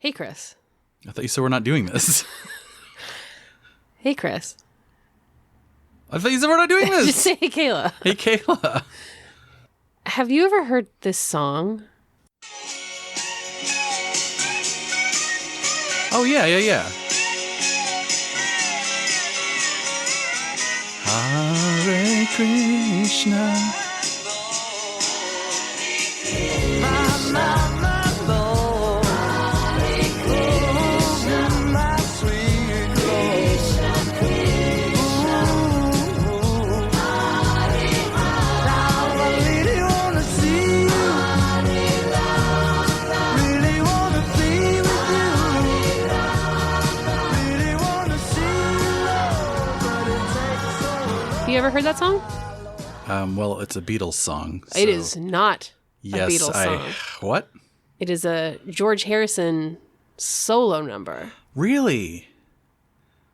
Hey, Chris. I thought you said we're not doing this. Hey, Chris. I thought you said we're not doing this. Just say, hey, Kayla. Hey, Kayla. Have you ever heard this song? Oh, yeah. Hare Krishna. You ever heard that song? Well, it's a Beatles song. It is not a Yes, Beatles song. What? It is a George Harrison solo number. Really?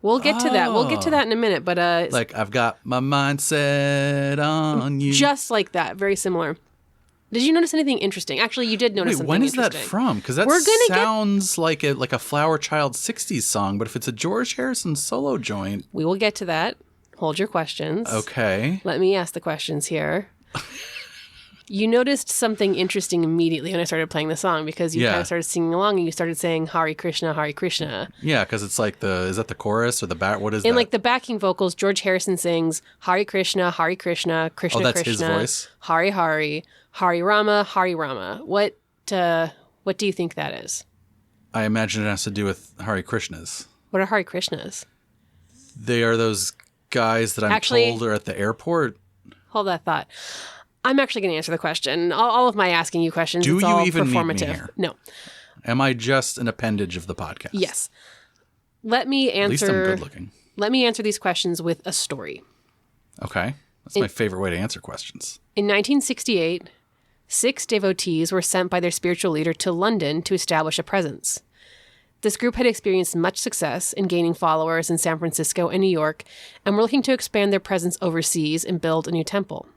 We'll get to that. We'll get to that in a minute. But Like, I've got my mind set on you. just like that, very similar. Did you notice anything interesting? Actually, you did notice something when is interesting. that from? Because that sounds like a Flower Child 60s song, but if it's a George Harrison solo joint... We will get to that. Hold your questions. Okay. Let me ask the questions here. You noticed something interesting immediately when I started playing the song because you kind of started singing along and you started saying Hare Krishna, Hare Krishna. Yeah, because it's like is that the chorus or the back? What is that? In like the backing vocals, George Harrison sings Hare Krishna, Hare Krishna, Krishna that's Krishna, his voice? Hare Hare, Hare Rama, Hare Rama. What do you think that is? I imagine it has to do with Hare Krishnas. What are Hare Krishnas? They are those guys that I'm told are at the airport. Hold that thought. I'm actually going to answer the question. All of my asking you questions, Do it's you all even performative. need me here? No. Am I just an appendage of the podcast? Yes. Let me answer. At least I'm good looking. Let me answer these questions with a story. Okay. That's my favorite way to answer questions. In 1968, 6 devotees were sent by their spiritual leader to London to establish a presence. This group had experienced much success in gaining followers in San Francisco and New York and were looking to expand their presence overseas and build a new temple.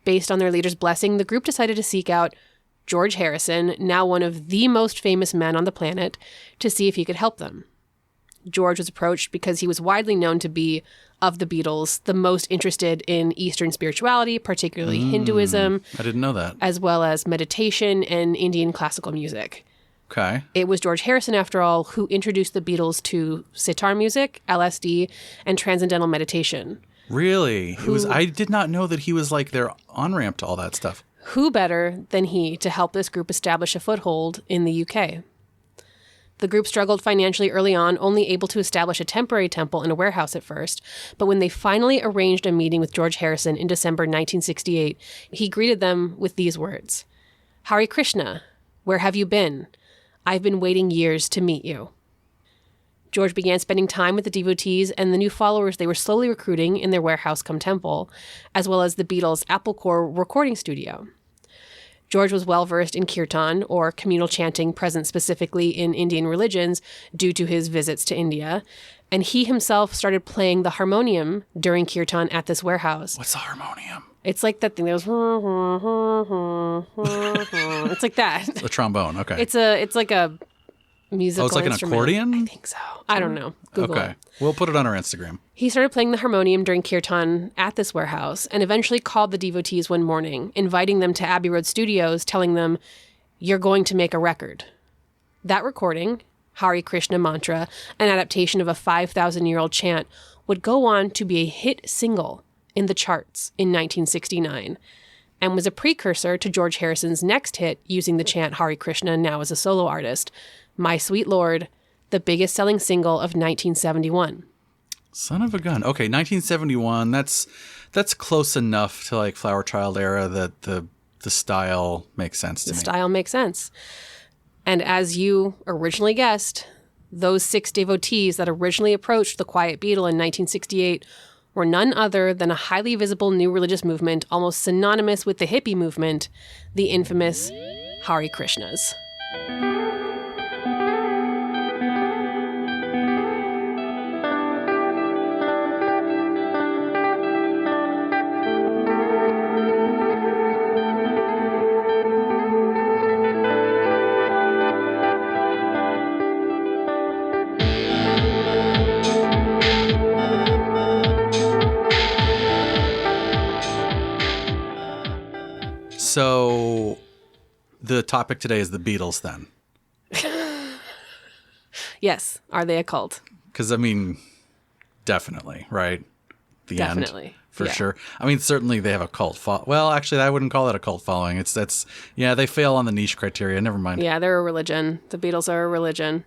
Based on their leader's blessing, the group decided to seek out George Harrison, now one of the most famous men on the planet, to see if he could help them. George was approached because he was widely known to be, of the Beatles, the most interested in Eastern spirituality, particularly Hinduism. I didn't know that. As well as meditation and Indian classical music. Okay. It was George Harrison, after all, who introduced the Beatles to sitar music, LSD, and transcendental meditation. Really? I did not know that he was like their on-ramp to all that stuff. Who better than he to help this group establish a foothold in the UK? The group struggled financially early on, only able to establish a temporary temple in a warehouse at first. But when they finally arranged a meeting with George Harrison in December 1968, he greeted them with these words. Hare Krishna, where have you been? I've been waiting years to meet you. George began spending time with the devotees and the new followers they were slowly recruiting in their warehouse come temple, as well as the Beatles' Apple Corps recording studio. George was well-versed in kirtan, or communal chanting present specifically in Indian religions due to his visits to India, and he himself started playing the harmonium during kirtan at this warehouse. What's a harmonium? It's like that thing that goes... It's like that. A trombone, okay. It's like a musical instrument. An accordion? I think so. I don't know. Google it. We'll put it on our Instagram. He started playing the harmonium during kirtan at this warehouse and eventually called the devotees one morning, inviting them to Abbey Road Studios, telling them, you're going to make a record. That recording, Hare Krishna Mantra, an adaptation of a 5,000-year-old chant, would go on to be a hit single in the charts in 1969 and was a precursor to George Harrison's next hit using the chant Hare Krishna now as a solo artist, My Sweet Lord, the biggest selling single of 1971. Son of a gun. Okay, 1971, that's close enough to like Flower Child era that the style makes sense to me. The style makes sense. And as you originally guessed, those 6 devotees that originally approached the Quiet Beetle in 1968 were none other than a highly visible new religious movement almost synonymous with the hippie movement, the infamous Hare Krishnas. So the topic today is the Beatles then. Yes. Are they a cult? Because, I mean, definitely, right? The Definitely. end, for sure. I mean, certainly they have a cult well, actually, I wouldn't call that a cult following. Yeah, they fail on the niche criteria. Never mind. Yeah, they're a religion. The Beatles are a religion.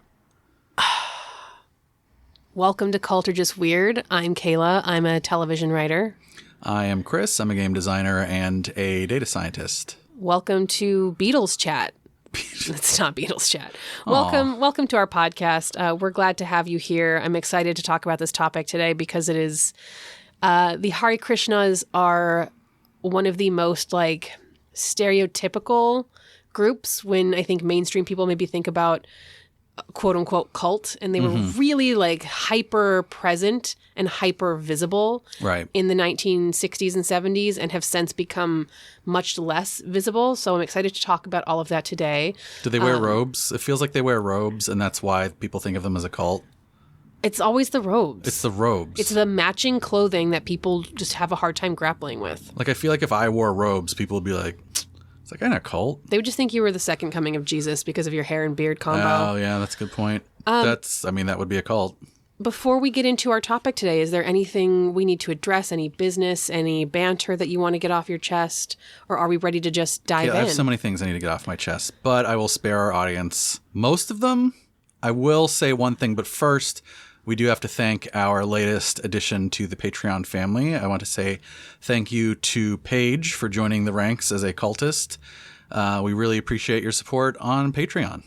Welcome to Cult or Just Weird. I'm Kayla. I'm a television writer. I am Chris. I'm a game designer and a data scientist. Welcome to Beatles Chat. It's not Beatles Chat. Welcome to our podcast. We're glad to have you here. I'm excited to talk about this topic today because it is the Hare Krishnas are one of the most like stereotypical groups when I think mainstream people maybe think about quote unquote cult, and they were really like hyper present and hyper visible in the 1960s and 70s and have since become much less visible. So I'm excited to talk about all of that today. Do they wear robes? It feels like they wear robes, and that's why people think of them as a cult. It's always the robes. It's the robes. It's the matching clothing that people just have a hard time grappling with. Like, I feel like if I wore robes, people would be like, is that guy in a cult? They would just think you were the second coming of Jesus because of your hair and beard combo. Oh, yeah, that's a good point. That would be a cult. Before we get into our topic today, is there anything we need to address? Any business, any banter that you want to get off your chest? Or are we ready to just dive in? I have so many things I need to get off my chest, but I will spare our audience most of them. I will say one thing, but first, we do have to thank our latest addition to the Patreon family. I want to say thank you to Paige for joining the ranks as a cultist. We really appreciate your support on Patreon.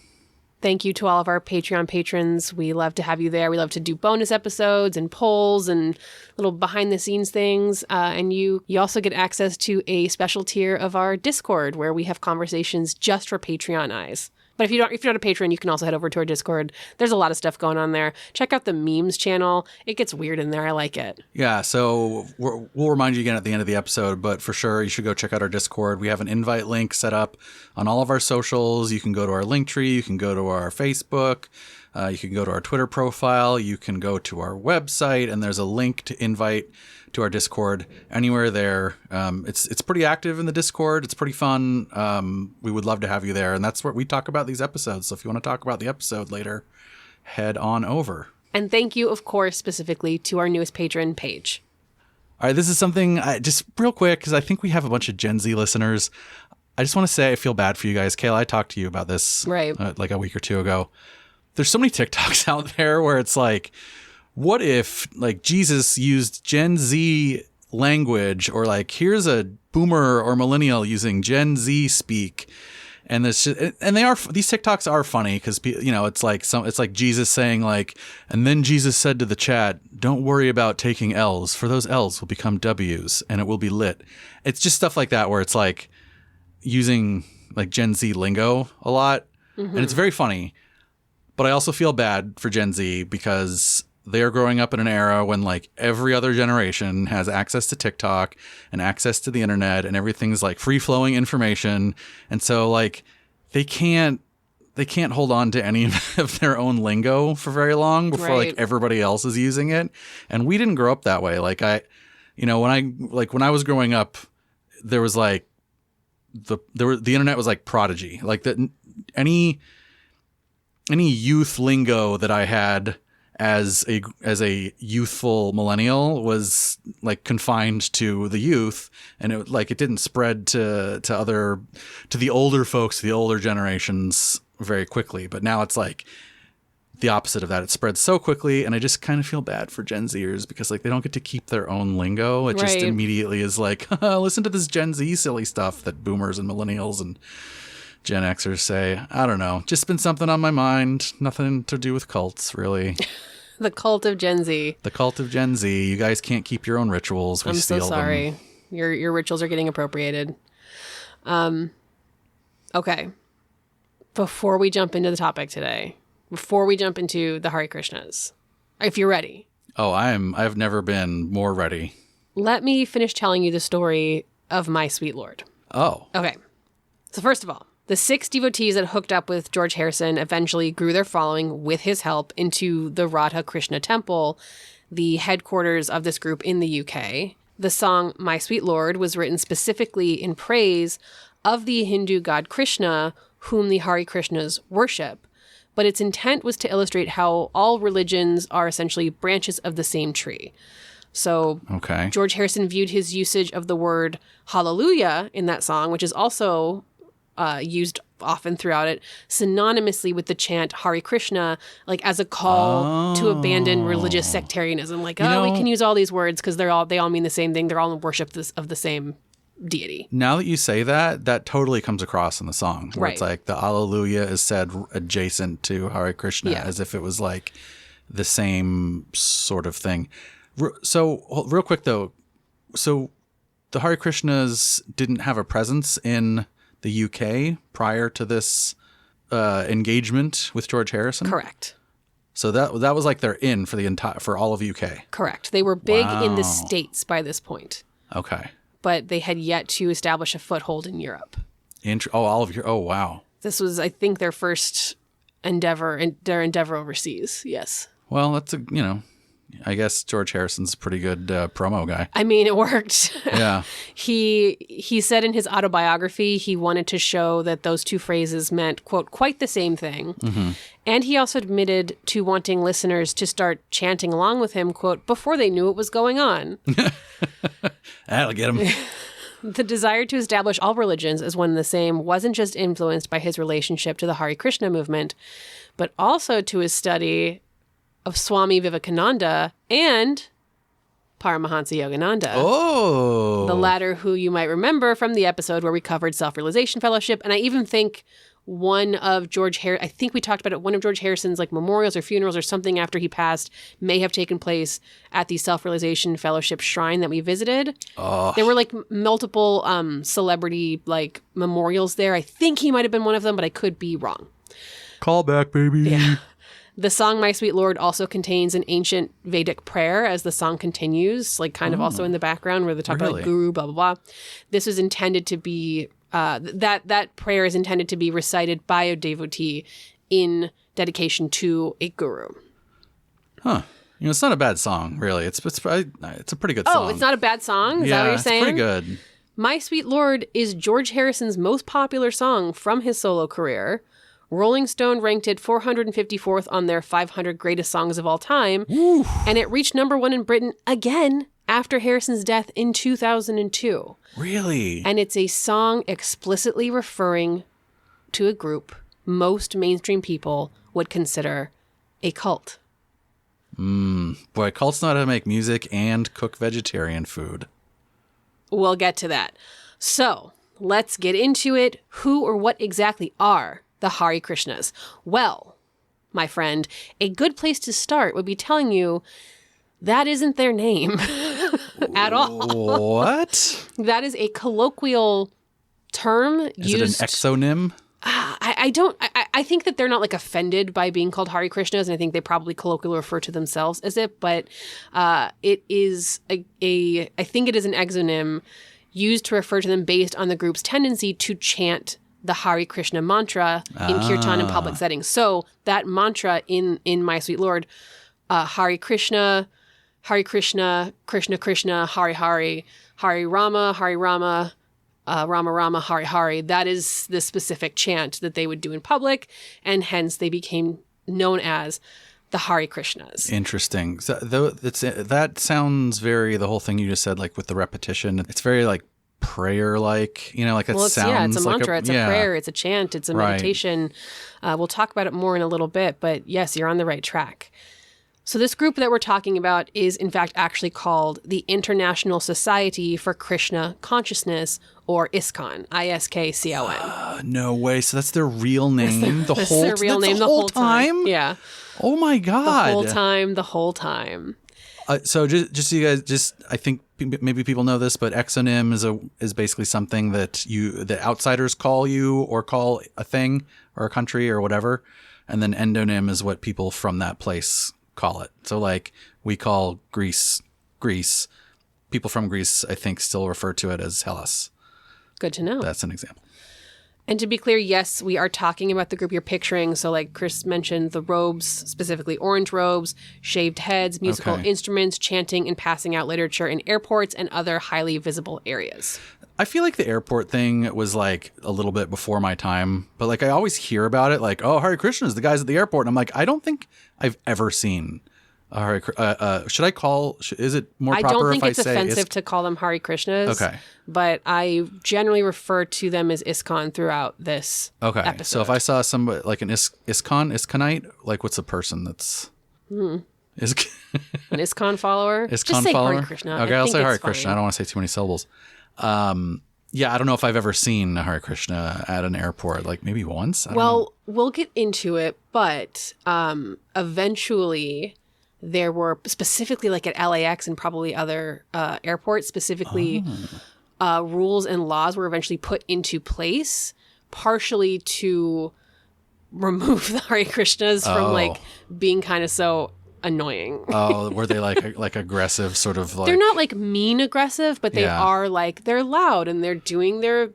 Thank you to all of our Patreon patrons. We love to have you there. We love to do bonus episodes and polls and little behind-the-scenes things. And you also get access to a special tier of our Discord where we have conversations just for Patreon eyes. But if you're not a patron, you can also head over to our Discord. There's a lot of stuff going on there. Check out the memes channel. It gets weird in there. I like it. Yeah, so we'll remind you again at the end of the episode, but for sure, you should go check out our Discord. We have an invite link set up on all of our socials. You can go to our Linktree. You can go to our Facebook. You can go to our Twitter profile. You can go to our website, and there's a link to invite to our Discord. Anywhere there. It's pretty active in the Discord. It's pretty fun. We would love to have you there. And that's where we talk about these episodes. So if you want to talk about the episode later, head on over. And thank you, of course, specifically to our newest patron, Paige. All right, this is something just real quick, because I think we have a bunch of Gen Z listeners. I just want to say I feel bad for you guys. Kayla, I talked to you about this like a week or two ago. There's so many TikToks out there where it's like, what if like Jesus used Gen Z language, or like here's a boomer or millennial using Gen Z speak, and these TikToks are funny because it's like Jesus saying like, and then Jesus said to the chat, "Don't worry about taking L's, for those L's will become W's and it will be lit." It's just stuff like that where it's like using like Gen Z lingo a lot, and it's very funny. But I also feel bad for Gen Z because they are growing up in an era when like every other generation has access to TikTok and access to the internet, and everything's like free flowing information. And so like they can't hold on to any of their own lingo for very long before like everybody else is using it. And we didn't grow up that way. Like when I was growing up, there was like the internet was like Prodigy. Like any youth lingo that I had as a youthful millennial was like confined to the youth, and it didn't spread to the older folks, the older generations very quickly. But now it's like the opposite of that. It spreads so quickly, and I just kind of feel bad for Gen Zers because like they don't get to keep their own lingo. It just immediately is like, listen to this Gen Z silly stuff that boomers and millennials and Gen Xers say. I don't know. Just been something on my mind. Nothing to do with cults, really. The cult of Gen Z. The cult of Gen Z. You guys can't keep your own rituals. We steal them. I'm so sorry. Your rituals are getting appropriated. Okay. Before we jump into the topic today, before we jump into the Hare Krishnas, if you're ready. Oh, I've never been more ready. Let me finish telling you the story of my sweet lord. Oh. Okay. So first of all, the 6 devotees that hooked up with George Harrison eventually grew their following with his help into the Radha Krishna Temple, the headquarters of this group in the UK. The song My Sweet Lord was written specifically in praise of the Hindu god Krishna, whom the Hare Krishnas worship. But its intent was to illustrate how all religions are essentially branches of the same tree. So George Harrison viewed his usage of the word hallelujah in that song, which is also used often throughout it, synonymously with the chant Hare Krishna, like as a call to abandon religious sectarianism. Like, we can use all these words because they all mean the same thing. They're all in worship of the same deity. Now that you say that, that totally comes across in the song. Where it's like the Alleluia is said adjacent to Hare Krishna, as if it was like the same sort of thing. So real quick though, so the Hare Krishnas didn't have a presence in the UK prior to this engagement with George Harrison? Correct. So that was like their in for all of UK. Correct. They were big in the States by this point. Okay. But they had yet to establish a foothold in Europe. All of Europe. Oh, wow. This was, I think, their first endeavor overseas. Yes. Well, that's I guess George Harrison's a pretty good promo guy. I mean, it worked. Yeah. He said in his autobiography he wanted to show that those two phrases meant, quote, quite the same thing. Mm-hmm. And he also admitted to wanting listeners to start chanting along with him, quote, before they knew what was going on. That'll get him. The desire to establish all religions as one and the same wasn't just influenced by his relationship to the Hare Krishna movement, but also to his study of Swami Vivekananda and Paramahansa Yogananda. Oh. The latter who you might remember from the episode where we covered Self-Realization Fellowship. And I even think I think we talked about it, one of George Harrison's like memorials or funerals or something after he passed may have taken place at the Self-Realization Fellowship shrine that we visited. Oh. There were like multiple celebrity like memorials there. I think he might have been one of them, but I could be wrong. Call back, baby. Yeah. The song My Sweet Lord also contains an ancient Vedic prayer as the song continues, like kind of also in the background where they talk about like guru, blah, blah, blah. This was intended to be, that prayer is intended to be recited by a devotee in dedication to a guru. Huh. It's not a bad song, really. It's a pretty good song. Oh, it's not a bad song? Is that what you're saying? It's pretty good. My Sweet Lord is George Harrison's most popular song from his solo career. Rolling Stone ranked it 454th on their 500 greatest songs of all time. Ooh. And it reached number one in Britain again after Harrison's death in 2002. Really? And it's a song explicitly referring to a group most mainstream people would consider a cult. Boy, cults know how to make music and cook vegetarian food. We'll get to that. So, let's get into it. Who or what exactly are the Hare Krishnas? Well, my friend, a good place to start would be telling you that isn't their name at all. What? That is a colloquial term used. Is it an exonym? I think that they're not like offended by being called Hare Krishnas, and I think they probably colloquially refer to themselves as it, but it is I think it is an exonym used to refer to them based on the group's tendency to chant the Hare Krishna mantra in kirtan in public settings. So that mantra in My Sweet Lord, Hare Krishna, Krishna Krishna, Hare Hare, Hare Rama, Rama Rama, Hare Hare. That is the specific chant that they would do in public, and hence they became known as the Hare Krishnas. Interesting. So that sounds very, the whole thing you just said, like with the repetition, it's very like prayer-like, like it sounds like it's a mantra, it's a prayer, it's a chant, it's a meditation. We'll talk about it more in a little bit, but yes, you're on the right track. So this group that we're talking about is in fact actually called the International Society for Krishna Consciousness, or ISKCON, ISKCON. No way. So that's their real name the whole time? Yeah. Oh my God. The whole time. So just so you guys, I think maybe people know this, but exonym is basically something that outsiders call you or call a thing or a country or whatever. And then endonym is what people from that place call it. So like we call Greece. People from Greece, I think, still refer to it as Hellas. Good to know. That's an example. And to be clear, yes, we are talking about the group you're picturing. So like Chris mentioned, the robes, specifically orange robes, shaved heads, musical instruments, chanting and passing out literature in airports and other highly visible areas. I feel like the airport thing was like a little bit before my time, but like I always hear about it like, oh, Hare Krishnas, the guys at the airport. And I'm like, I don't think I've ever seen should I call, is it more proper if I say? I don't think it's offensive to call them Hare Krishnas. Okay. But I generally refer to them as ISKCON throughout this episode. So if I saw somebody like an ISKCONite, like what's a person that's... An ISKCON follower? ISKCON Just say follower? Hare Krishna. Okay, I'll say Hare Krishna. I don't want to say too many syllables. Yeah, I don't know if I've ever seen a Hare Krishna at an airport, like maybe once. I don't know. We'll get into it, but eventually there were, specifically like at LAX and probably other airports, specifically rules and laws were eventually put into place, partially to remove the Hare Krishnas from like being kind of so annoying. Were they like aggressive, sort of like... They're not like mean aggressive, but they are like, they're loud and they're doing their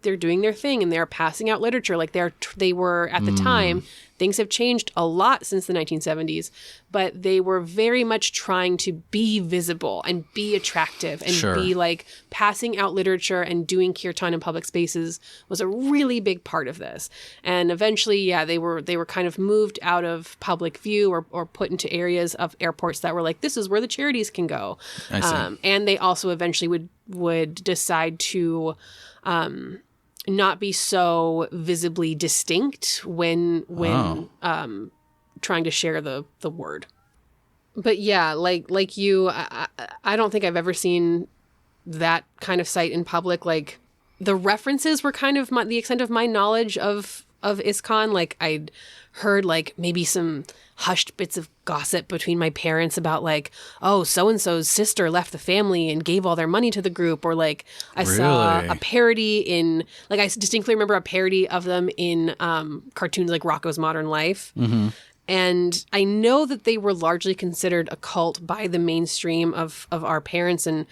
thing and they're passing out literature. Like they were at the time. Things have changed a lot since the 1970s, but they were very much trying to be visible and be attractive and be like passing out literature and doing kirtan in public spaces was a really big part of this. And eventually, they were kind of moved out of public view or put into areas of airports that were like, this is where the charities can go. I see. And they also eventually would decide to not be so visibly distinct when trying to share the word. But yeah, like you, I don't think I've ever seen that kind of site in public. Like the references were kind of the extent of my knowledge of ISKCON. Like I'd heard like maybe some hushed bits of gossip between my parents about like, oh, so-and-so's sister left the family and gave all their money to the group. Or like I saw a parody in, like I distinctly remember a parody of them in cartoons like Rocko's Modern Life. Mm-hmm. And I know that they were largely considered a cult by the mainstream of our parents. And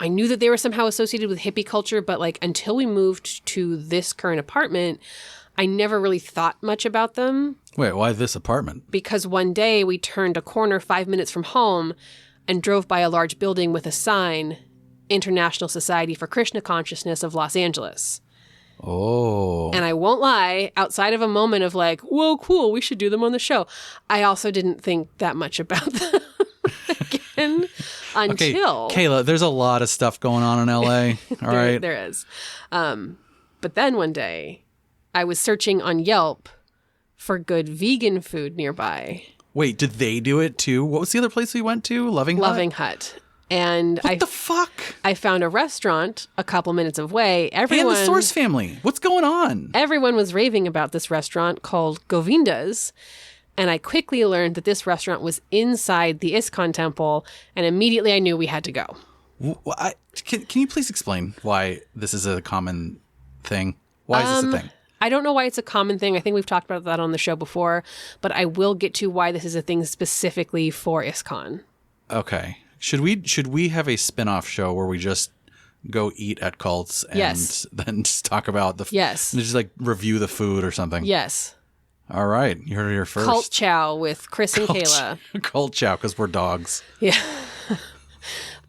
I knew that they were somehow associated with hippie culture, but like until we moved to this current apartment, I never really thought much about them. Wait, why this apartment? Because one day we turned a corner 5 minutes from home and drove by a large building with a sign, International Society for Krishna Consciousness of Los Angeles. Oh. And I won't lie, outside of a moment of like, whoa, cool, we should do them on the show, I also didn't think that much about them again until... Okay, Kayla, there's a lot of stuff going on in LA, all right? There is. But then one day, I was searching on Yelp for good vegan food nearby. Wait, did they do it too? What was the other place we went to? Loving Hut? And what the fuck? I found a restaurant a couple minutes away. Everyone, and the Source family. What's going on? Everyone was raving about this restaurant called Govinda's. And I quickly learned that this restaurant was inside the ISKCON temple. And immediately I knew we had to go. Can you please explain why this is a common thing? Why is this a thing? I don't know why it's a common thing. I think we've talked about that on the show before. But I will get to why this is a thing specifically for ISKCON. Okay. Should we have a spin-off show where we just go eat at cults and then just talk about the... Yes. And just like review the food or something? Yes. All right. You heard it here first. Cult Chow with Chris and Kayla. Cult Chow, because we're dogs. Yeah.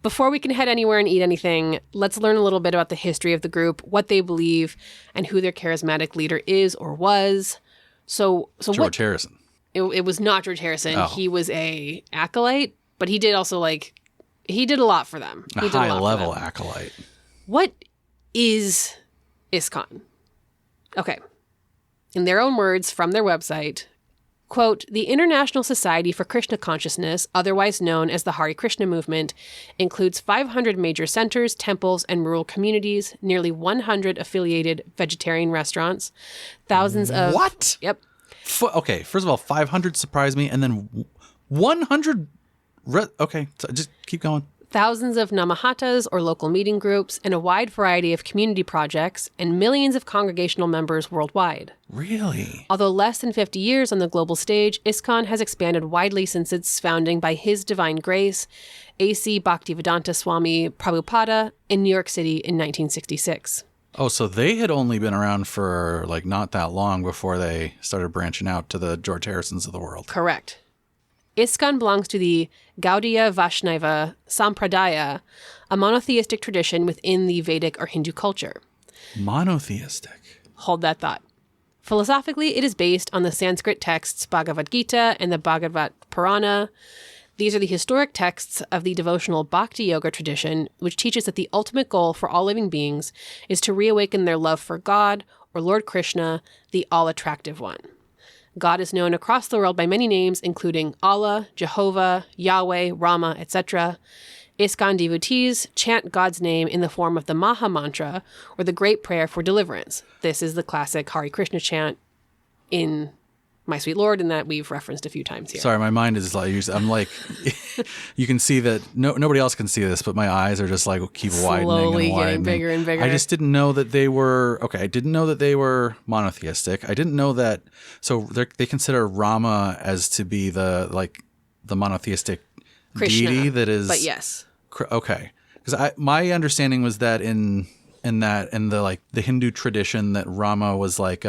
Before we can head anywhere and eat anything, let's learn a little bit about the history of the group, what they believe, and who their charismatic leader is or was. So George Harrison. It was not George Harrison. Oh. He was a acolyte, but he did also like... He did a lot for them. A high-level acolyte. What is ISKCON? Okay. In their own words from their website, quote, the International Society for Krishna Consciousness, otherwise known as the Hare Krishna movement, includes 500 major centers, temples, and rural communities, nearly 100 affiliated vegetarian restaurants, thousands of... What? Yep. Okay, first of all, 500 surprised me, and then 100... Okay, so just keep going. Thousands of namahatas or local meeting groups, and a wide variety of community projects, and millions of congregational members worldwide. Really? Although less than 50 years on the global stage, ISKCON has expanded widely since its founding by His Divine Grace, A.C. Bhaktivedanta Swami Prabhupada, in New York City in 1966. Oh, so they had only been around for like not that long before they started branching out to the George Harrisons of the world. Correct. ISKCON belongs to the Gaudiya Vaishnava Sampradaya, a monotheistic tradition within the Vedic or Hindu culture. Monotheistic. Hold that thought. Philosophically, it is based on the Sanskrit texts Bhagavad Gita and the Bhagavad Purana. These are the historic texts of the devotional Bhakti Yoga tradition, which teaches that the ultimate goal for all living beings is to reawaken their love for God, or Lord Krishna, the all-attractive one. God is known across the world by many names, including Allah, Jehovah, Yahweh, Rama, etc. ISKCON devotees chant God's name in the form of the Maha Mantra, or the Great Prayer for Deliverance. This is the classic Hare Krishna chant in My Sweet Lord, and that we've referenced a few times here. Sorry, my mind is like, I'm like, you can see that, nobody else can see this, but my eyes are just like, keep widening slowly and widening. Getting bigger and bigger. I just didn't know that they were, I didn't know that they were monotheistic. I didn't know that, so they consider Rama as to be the monotheistic Krishna, deity that is. But yes. Okay. Because my understanding was that in the Hindu tradition that Rama was like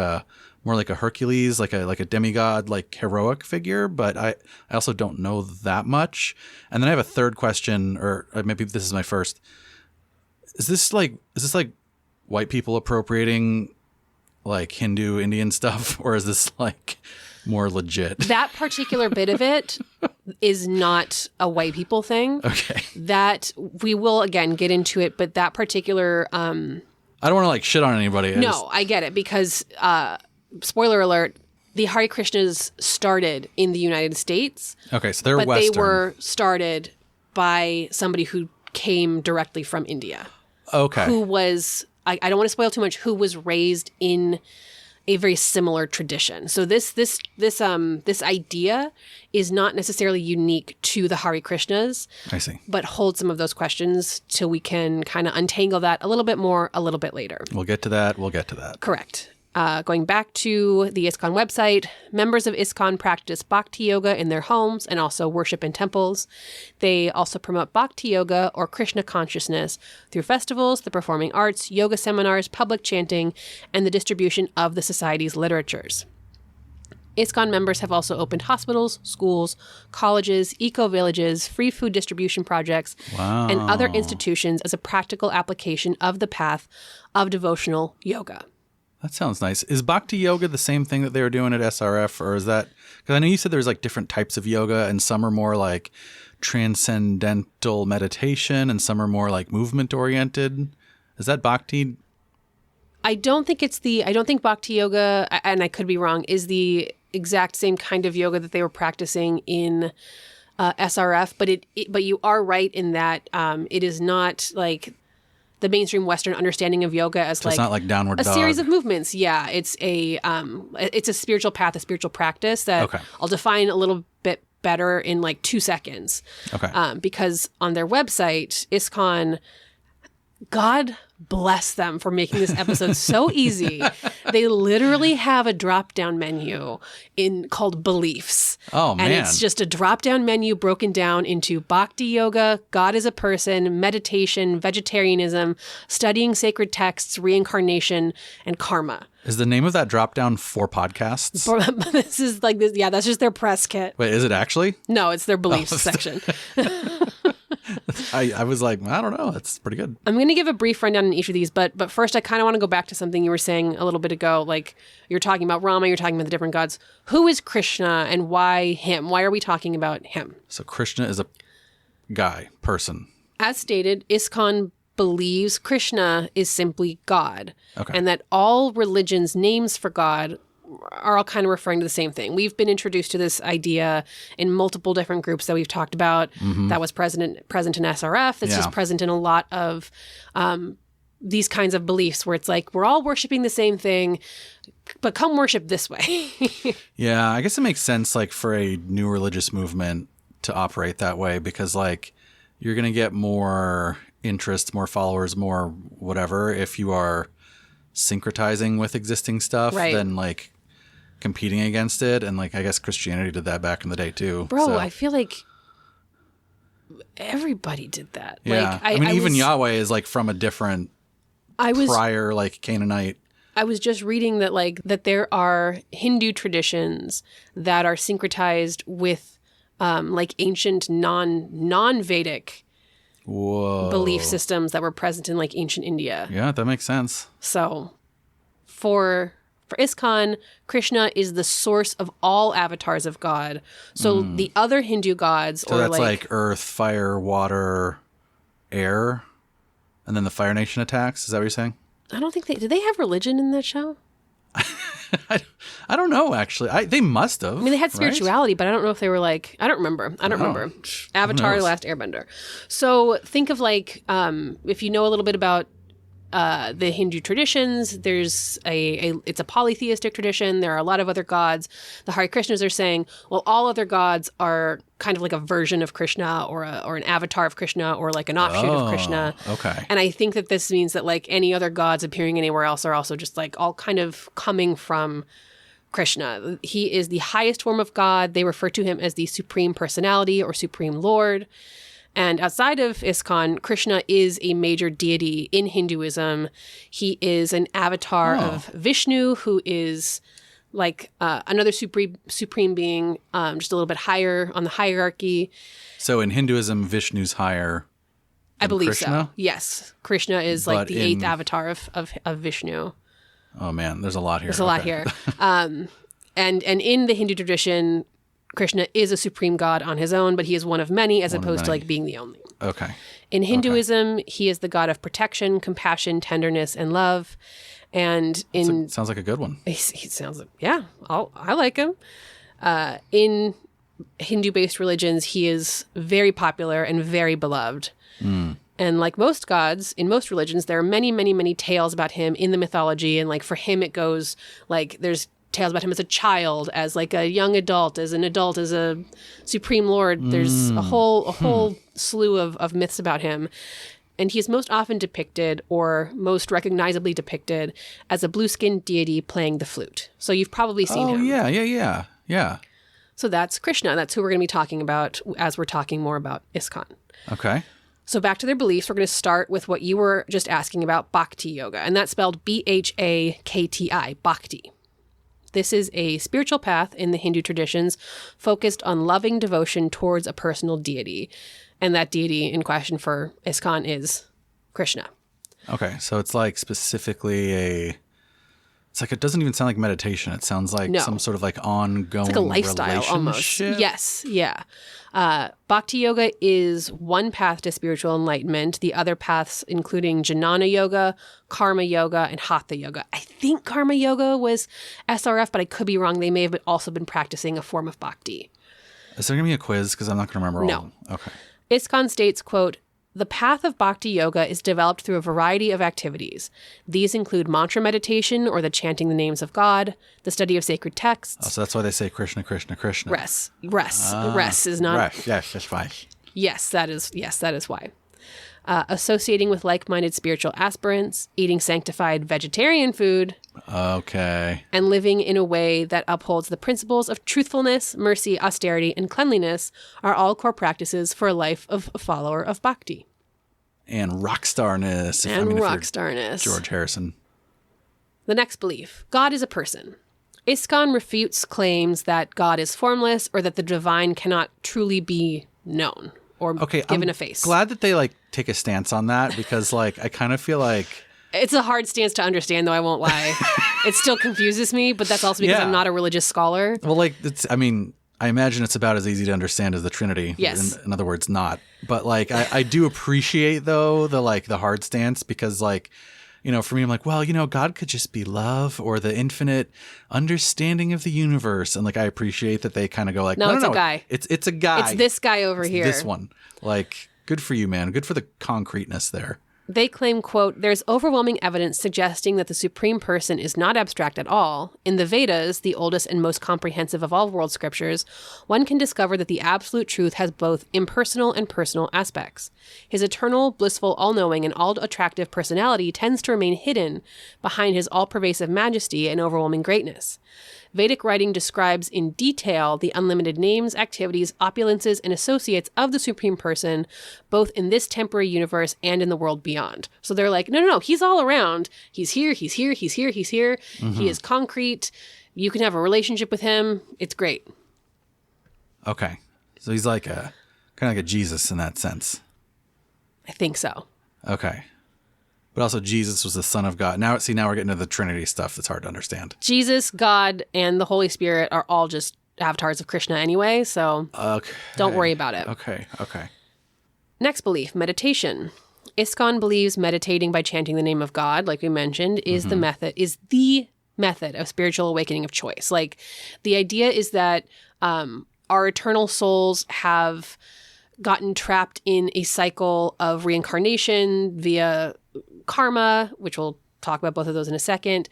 more like a Hercules, like a demigod, like heroic figure, but I also don't know that much. And then I have a third question, or maybe this is my first. Is this like white people appropriating like Hindu Indian stuff, or is this like more legit? That particular bit of it is not a white people thing. Okay. That we will again get into it, but that particular I don't want to like shit on anybody. I get it, because spoiler alert, the Hare Krishnas started in the United States. Okay, so they're but Western. They were started by somebody who came directly from India. Okay. Who was, I don't want to spoil too much, who was raised in a very similar tradition. So this idea is not necessarily unique to the Hare Krishnas. I see. But holds some of those questions till we can kind of untangle that a little bit more a little bit later. We'll get to that. Correct. Going back to the ISKCON website, members of ISKCON practice Bhakti Yoga in their homes and also worship in temples. They also promote Bhakti Yoga or Krishna consciousness through festivals, the performing arts, yoga seminars, public chanting, and the distribution of the society's literatures. ISKCON members have also opened hospitals, schools, colleges, eco-villages, free food distribution projects, and other institutions as a practical application of the path of devotional yoga. That sounds nice. Is Bhakti Yoga the same thing that they were doing at SRF, or is that, because I know you said there's like different types of yoga and some are more like transcendental meditation and some are more like movement oriented. Is that Bhakti? I don't think Bhakti Yoga, and I could be wrong, is the exact same kind of yoga that they were practicing in SRF, but you are right in that it is not like the mainstream Western understanding of yoga as so it's not like downward a dog. Series of movements. Yeah, it's a spiritual path, a spiritual practice that I'll define a little bit better in like 2 seconds. Okay. Because on their website, ISKCON, God bless them for making this episode so easy. They literally have a drop-down menu called Beliefs. Oh, man. And it's just a drop-down menu broken down into Bhakti Yoga, God as a person, meditation, vegetarianism, studying sacred texts, reincarnation, and karma. Is the name of that drop-down for podcasts? This is like this. Yeah, that's just their press kit. Wait, is it actually? No, it's their Beliefs section. I was like, I don't know. That's pretty good. I'm going to give a brief rundown on each of these, but first I kind of want to go back to something you were saying a little bit ago. Like you're talking about Rama, you're talking about the different gods. Who is Krishna and why him? Why are we talking about him? So Krishna is a person. As stated, ISKCON believes Krishna is simply God. Okay. And that all religions' names for God are all kind of referring to the same thing. We've been introduced to this idea in multiple different groups that we've talked about. Mm-hmm. That was present in SRF. That's just present in a lot of these kinds of beliefs where it's like, we're all worshiping the same thing, but come worship this way. Yeah, I guess it makes sense like for a new religious movement to operate that way because like you're going to get more interest, more followers, more whatever if you are syncretizing with existing stuff than like competing against it. And like I guess Christianity did that back in the day too. Bro, so. I feel like everybody did that. Yeah. Like, I mean, Yahweh is like from a different prior like Canaanite. I was just reading that there are Hindu traditions that are syncretized with like ancient non-Vedic belief systems that were present in like ancient India. Yeah, that makes sense. So for ISKCON, Krishna is the source of all avatars of God. So the other Hindu gods, so that's like earth, fire, water, air, and then the Fire Nation attacks. Is that what you're saying? I don't think did they have religion in that show? I don't know, actually. They must have. I mean, they had spirituality, right? But I don't know if they were like, I don't remember. Avatar, The Last Airbender. So think of like, if you know a little bit about the Hindu traditions, there's it's a polytheistic tradition. There are a lot of other gods. The Hare Krishnas are saying, well, all other gods are kind of like a version of Krishna or an avatar of Krishna or like an offshoot of Krishna. Okay. And I think that this means that like any other gods appearing anywhere else are also just like all kind of coming from Krishna. He is the highest form of God. They refer to him as the Supreme Personality or Supreme Lord. And outside of ISKCON, Krishna is a major deity in Hinduism. He is an avatar of Vishnu, who is like another supreme being, just a little bit higher on the hierarchy. So in Hinduism, Vishnu's higher than I believe Krishna? so. Yes. Krishna is like the eighth avatar of Vishnu. Oh, man. There's a lot here. There's a lot here. And in the Hindu tradition, Krishna is a supreme god on his own, but he is one of many as opposed to like being the only. Okay. In Hinduism, he is the god of protection, compassion, tenderness, and love. And sounds like a good one. He sounds like, yeah, I like him. In Hindu-based religions, he is very popular and very beloved. And like most gods, in most religions, there are many, many, many tales about him in the mythology. And like for him, it goes like there's tales about him as a child, as like a young adult, as an adult, as a supreme lord. There's a whole slew of myths about him. And he is most often depicted, or most recognizably depicted, as a blue-skinned deity playing the flute. So you've probably seen him. Oh, yeah. So that's Krishna. That's who we're going to be talking about as we're talking more about ISKCON. Okay. So back to their beliefs, we're going to start with what you were just asking about, Bhakti Yoga. And that's spelled Bhakti, Bhakti. This is a spiritual path in the Hindu traditions focused on loving devotion towards a personal deity. And that deity in question for ISKCON is Krishna. Okay, so it's like specifically it's like it doesn't even sound like meditation. It sounds like some sort of like ongoing it's like a lifestyle almost. Yes, yeah. Bhakti Yoga is one path to spiritual enlightenment. The other paths including Jnana Yoga, Karma Yoga, and Hatha Yoga. I think Karma Yoga was SRF, but I could be wrong. They may have also been practicing a form of Bhakti. Is there going to be a quiz? Because I'm not going to remember all of them. Okay. ISKCON states, quote, "The path of Bhakti Yoga is developed through a variety of activities. These include mantra meditation, or the chanting the names of God, the study of sacred texts." Oh, so that's why they say Krishna, Krishna, Krishna. Res is not. Res. Yes, that's fine. Yes, that is why. Associating with like-minded spiritual aspirants, eating sanctified vegetarian food. Okay. And living in a way that upholds the principles of truthfulness, mercy, austerity, and cleanliness are all core practices for a life of a follower of Bhakti. And rockstarness. George Harrison. The next belief, God is a person. ISKCON refutes claims that God is formless or that the divine cannot truly be known or given a face. Glad that they like take a stance on that because like I kind of feel like it's a hard stance to understand, though, I won't lie. It still confuses me, but that's also because I'm not a religious scholar. Well, like, I imagine it's about as easy to understand as the Trinity. Yes. In other words, not. But, like, I do appreciate, though, the hard stance because, like, you know, for me, I'm like, well, you know, God could just be love or the infinite understanding of the universe. And, like, I appreciate that they kind of go like, no, it's a guy. It's a guy. It's this guy over here. This one. Like, good for you, man. Good for the concreteness there. They claim, quote, "There's overwhelming evidence suggesting that the Supreme Person is not abstract at all. In the Vedas, the oldest and most comprehensive of all world scriptures, one can discover that the absolute truth has both impersonal and personal aspects. His eternal, blissful, all-knowing, and all-attractive personality tends to remain hidden behind his all-pervasive majesty and overwhelming greatness. Vedic writing describes in detail the unlimited names, activities, opulences, and associates of the Supreme Person, both in this temporary universe and in the world beyond." So they're like, no, he's all around. He's here, he's here, he's here, he's here. Mm-hmm. He is concrete. You can have a relationship with him. It's great. Okay. So he's like kind of like a Jesus in that sense. I think so. Okay. But also Jesus was the Son of God. Now we're getting into the Trinity stuff that's hard to understand. Jesus, God, and the Holy Spirit are all just avatars of Krishna anyway, so don't worry about it. Okay. Next belief, meditation. ISKCON believes meditating by chanting the name of God, like we mentioned, is the method of spiritual awakening of choice. Like, the idea is that our eternal souls have gotten trapped in a cycle of reincarnation via karma, which we'll talk about both of those in a second,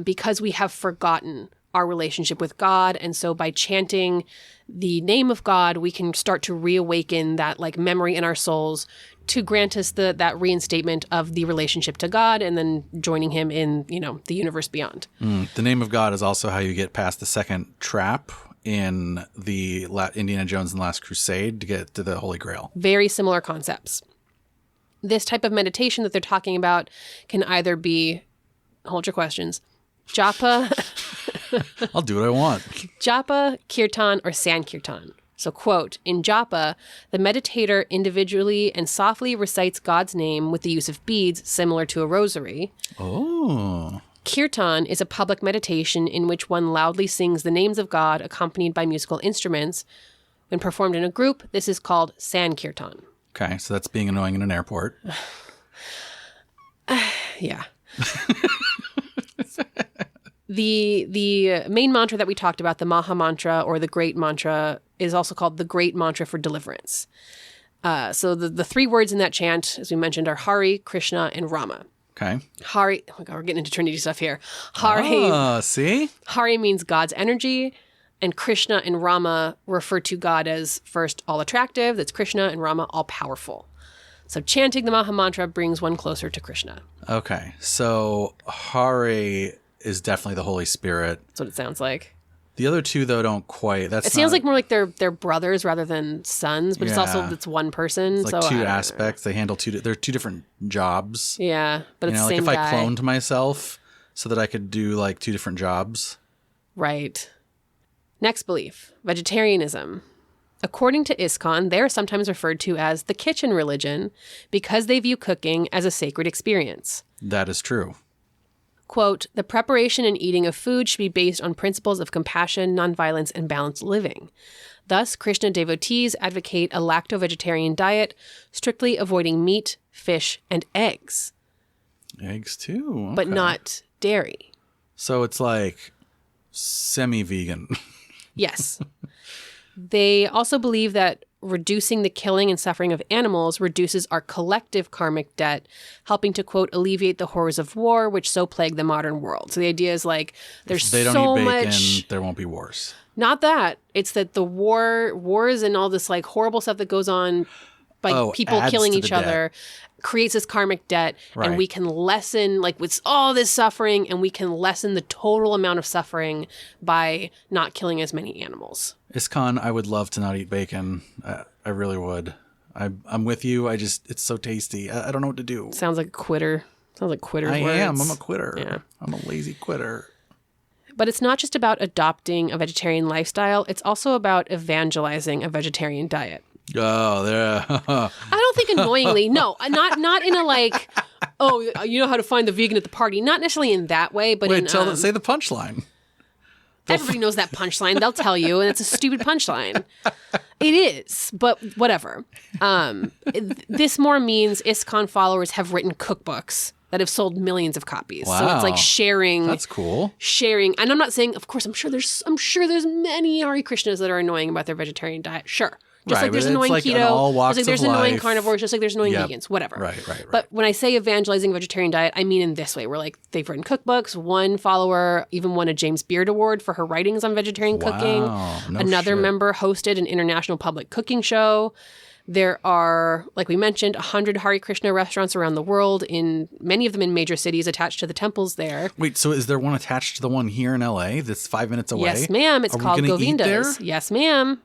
because we have forgotten our relationship with God. And so by chanting the name of God, we can start to reawaken that like memory in our souls to grant us that reinstatement of the relationship to God and then joining him in, the universe beyond. The name of God is also how you get past the second trap in the Indiana Jones and the Last Crusade to get to the Holy Grail. Very similar concepts. This type of meditation that they're talking about can either be, hold your questions, japa. I'll do what I want. Japa, kirtan, or sankirtan. So, quote, in japa, the meditator individually and softly recites God's name with the use of beads similar to a rosary. Oh. Kirtan is a public meditation in which one loudly sings the names of God accompanied by musical instruments. When performed in a group, this is called sankirtan. Okay, so that's being annoying in an airport. Yeah. The main mantra that we talked about, the Maha Mantra or the Great Mantra, is also called the Great Mantra for Deliverance. So the three words in that chant, as we mentioned, are Hare, Krishna, and Rama. Okay. Hare, oh my God, we're getting into Trinity stuff here. Hare, see? Hare means God's energy, and Krishna and Rama refer to God as first all attractive, that's Krishna, and Rama all powerful. So chanting the Maha Mantra brings one closer to Krishna. Okay, so Hare is definitely the Holy Spirit. That's what it sounds like. The other two, though, don't quite. It sounds like more like they're brothers rather than sons, but it's one person. It's like two aspects. They handle they're two different jobs. Yeah, but it's the same like if guy. I cloned myself so that I could do like two different jobs. Right. Next belief, vegetarianism. According to ISKCON, they are sometimes referred to as the kitchen religion because they view cooking as a sacred experience. That is true. Quote, the preparation and eating of food should be based on principles of compassion, nonviolence, and balanced living. Thus, Krishna devotees advocate a lacto-vegetarian diet, strictly avoiding meat, fish, and eggs. Eggs too? Okay. But not dairy. So it's like semi-vegan. Yes. They also believe that reducing the killing and suffering of animals reduces our collective karmic debt, helping to, quote, alleviate the horrors of war, which so plague the modern world. So the idea is like, there's so much... If they don't eat bacon, there won't be wars. Not that. It's that the wars and all this like horrible stuff that goes on by people killing each other creates this karmic debt, and we can lessen, like with all this suffering, and we can lessen the total amount of suffering by not killing as many animals. ISKCON, I would love to not eat bacon. I really would. I'm with you. It's so tasty. I don't know what to do. Sounds like a quitter. Sounds like quitter's words. I am. I'm a quitter. Yeah. I'm a lazy quitter. But it's not just about adopting a vegetarian lifestyle. It's also about evangelizing a vegetarian diet. Oh, there. I don't think annoyingly. No, not in a like, oh, you know how to find the vegan at the party. Not necessarily in that way, but say the punchline. Everybody knows that punchline. They'll tell you, and it's a stupid punchline. It is, but whatever. This more means ISKCON followers have written cookbooks that have sold millions of copies. Wow. So it's like sharing. That's cool. Sharing, and I'm not saying, of course, I'm sure there's many Hare Krishnas that are annoying about their vegetarian diet. Sure. Just like there's annoying keto, just like there's annoying carnivores, just like there's annoying vegans, whatever. Right. But when I say evangelizing vegetarian diet, I mean in this way, where like they've written cookbooks. One follower even won a James Beard Award for her writings on vegetarian cooking. Another member hosted an international public cooking show. There are, like we mentioned, 100 Hare Krishna restaurants around the world, in many of them in major cities attached to the temples there. Wait, so is there one attached to the one here in LA that's 5 minutes away? Yes, ma'am. It's called Govinda's. Yes, ma'am.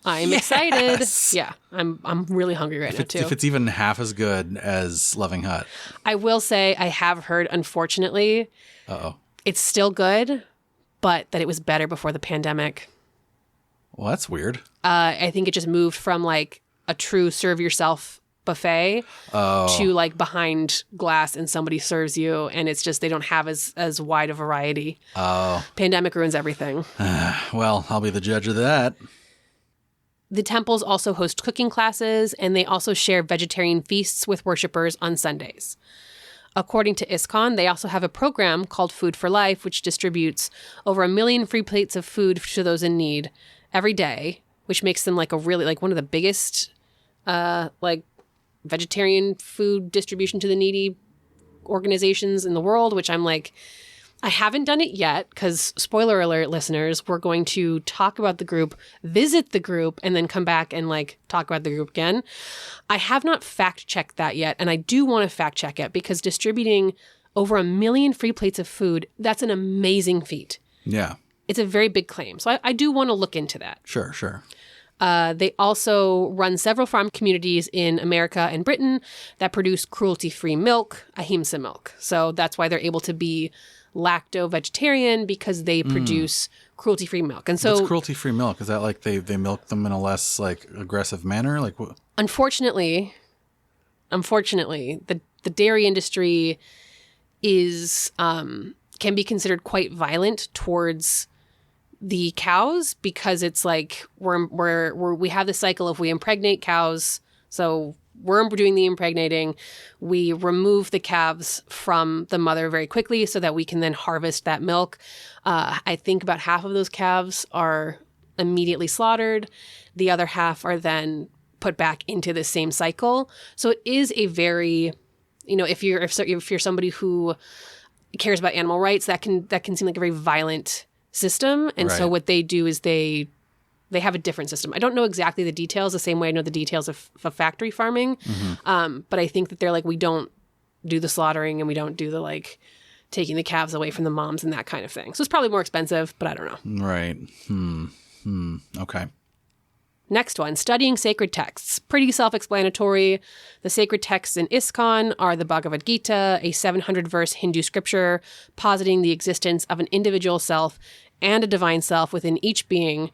I'm excited. Yeah, I'm really hungry right now, too. If it's even half as good as Loving Hut. I will say I have heard, unfortunately, it's still good, but that it was better before the pandemic. Well, that's weird. I think it just moved from like a true serve yourself buffet to like behind glass and somebody serves you, and it's just they don't have as wide a variety. Pandemic ruins everything. Well, I'll be the judge of that. The temples also host cooking classes, and they also share vegetarian feasts with worshippers on Sundays. According to ISKCON, they also have a program called Food for Life, which distributes over 1 million free plates of food to those in need every day, which makes them like a really like one of the biggest like vegetarian food distribution to the needy organizations in the world, which I'm like, I haven't done it yet because, spoiler alert, listeners, we're going to talk about the group, visit the group, and then come back and like talk about the group again. I have not fact-checked that yet, and I do want to fact-check it because distributing over 1 million free plates of food, that's an amazing feat. Yeah. It's a very big claim. So I do want to look into that. Sure. They also run several farm communities in America and Britain that produce cruelty-free milk, ahimsa milk. So that's why they're able to be lacto-vegetarian, because they produce cruelty-free milk. And so, what's cruelty-free milk? Is that like they milk them in a less like aggressive manner? Like what? Unfortunately, the dairy industry is can be considered quite violent towards the cows, because it's like we have the cycle of we impregnate cows. So we're doing the impregnating. We remove the calves from the mother very quickly so that we can then harvest that milk. I think about half of those calves are immediately slaughtered. The other half are then put back into the same cycle. So it is a very, if you're somebody who cares about animal rights, that can seem like a very violent system. And so what they do is they have a different system. I don't know exactly the details the same way I know the details of factory farming. But I think that they're like, we don't do the slaughtering and we don't do the like taking the calves away from the moms and that kind of thing. So it's probably more expensive, but I don't know. Right. Okay. Next one, studying sacred texts. Pretty self-explanatory. The sacred texts in ISKCON are the Bhagavad Gita, a 700-verse Hindu scripture positing the existence of an individual self and a divine self within each being,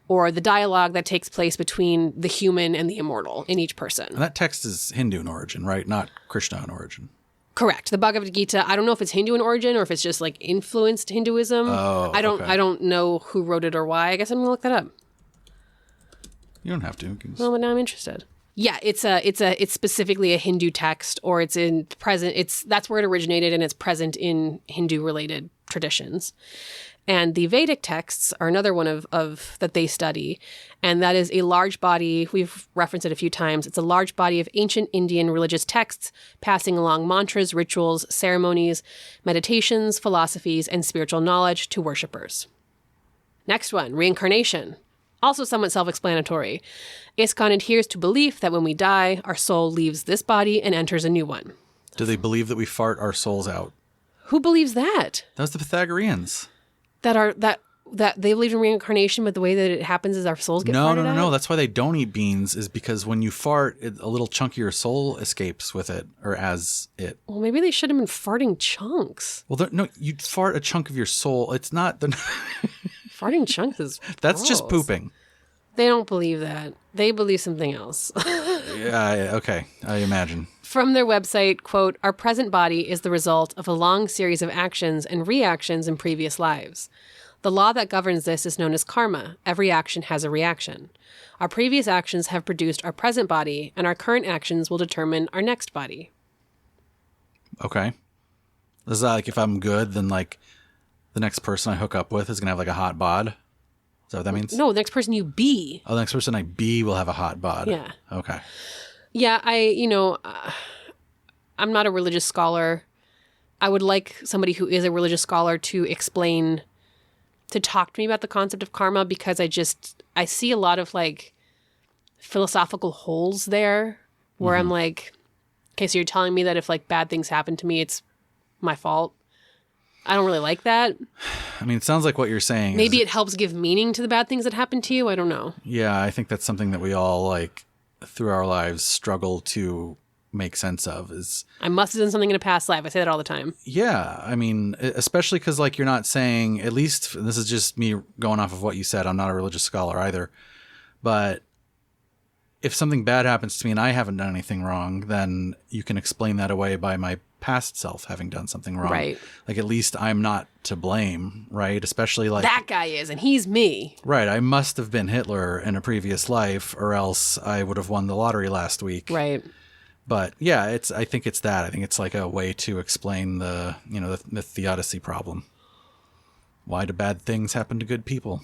or the dialogue that takes place between the human and the immortal in each person. And that text is Hindu in origin, right? Not Krishna in origin. Correct. The Bhagavad Gita, I don't know if it's Hindu in origin or if it's just like influenced Hinduism. I don't know who wrote it or why. I guess I'm going to look that up. You don't have to. Well, but now I'm interested. Yeah, it's specifically a Hindu text, or it's in present. That's where it originated, and it's present in Hindu related traditions. And the Vedic texts are another one of that they study, and that is a large body. We've referenced it a few times. It's a large body of ancient Indian religious texts, passing along mantras, rituals, ceremonies, meditations, philosophies, and spiritual knowledge to worshippers. Next one, reincarnation. Also somewhat self-explanatory. ISKCON adheres to belief that when we die, our soul leaves this body and enters a new one. Do they believe that we fart our souls out? Who believes that? That was the Pythagoreans. That they believe in reincarnation, but the way that it happens is our souls get farted out? No. That's why they don't eat beans, is because when you fart, a little chunk of your soul escapes with it, or as it. Well, maybe they should have been farting chunks. Well, no, you'd fart a chunk of your soul. It's not the... Farting chunks is That's gross. just pooping. They don't believe that. They believe something else. Yeah, okay. I imagine. From their website, quote, our present body is the result of a long series of actions and reactions in previous lives. The law that governs this is known as karma. Every action has a reaction. Our previous actions have produced our present body, and our current actions will determine our next body. Okay. Is that like if I'm good, then like the next person I hook up with is going to have like a hot bod? Is that what that means? No, the next person you be. Oh, the next person I be will have a hot bod. Yeah. Okay. Yeah, I'm not a religious scholar. I would like somebody who is a religious scholar to talk to me about the concept of karma, because I see a lot of like philosophical holes there where I'm like, okay, so you're telling me that if like bad things happen to me, it's my fault. I don't really like that. I mean, it sounds like what you're saying. Maybe it helps give meaning to the bad things that happen to you. I don't know. Yeah, I think that's something that we all like through our lives struggle to make sense of is... I must have done something in a past life. I say that all the time. Yeah. I mean, especially because like you're not saying, at least this is just me going off of what you said. I'm not a religious scholar either. But if something bad happens to me and I haven't done anything wrong, then you can explain that away by my past self having done something wrong. Right. Like at least I'm not to blame, right? Especially like... That guy is, and he's me. Right. I must have been Hitler in a previous life or else I would have won the lottery last week. Right. But yeah, I think it's that. I think it's like a way to explain the theodicy problem. Why do bad things happen to good people?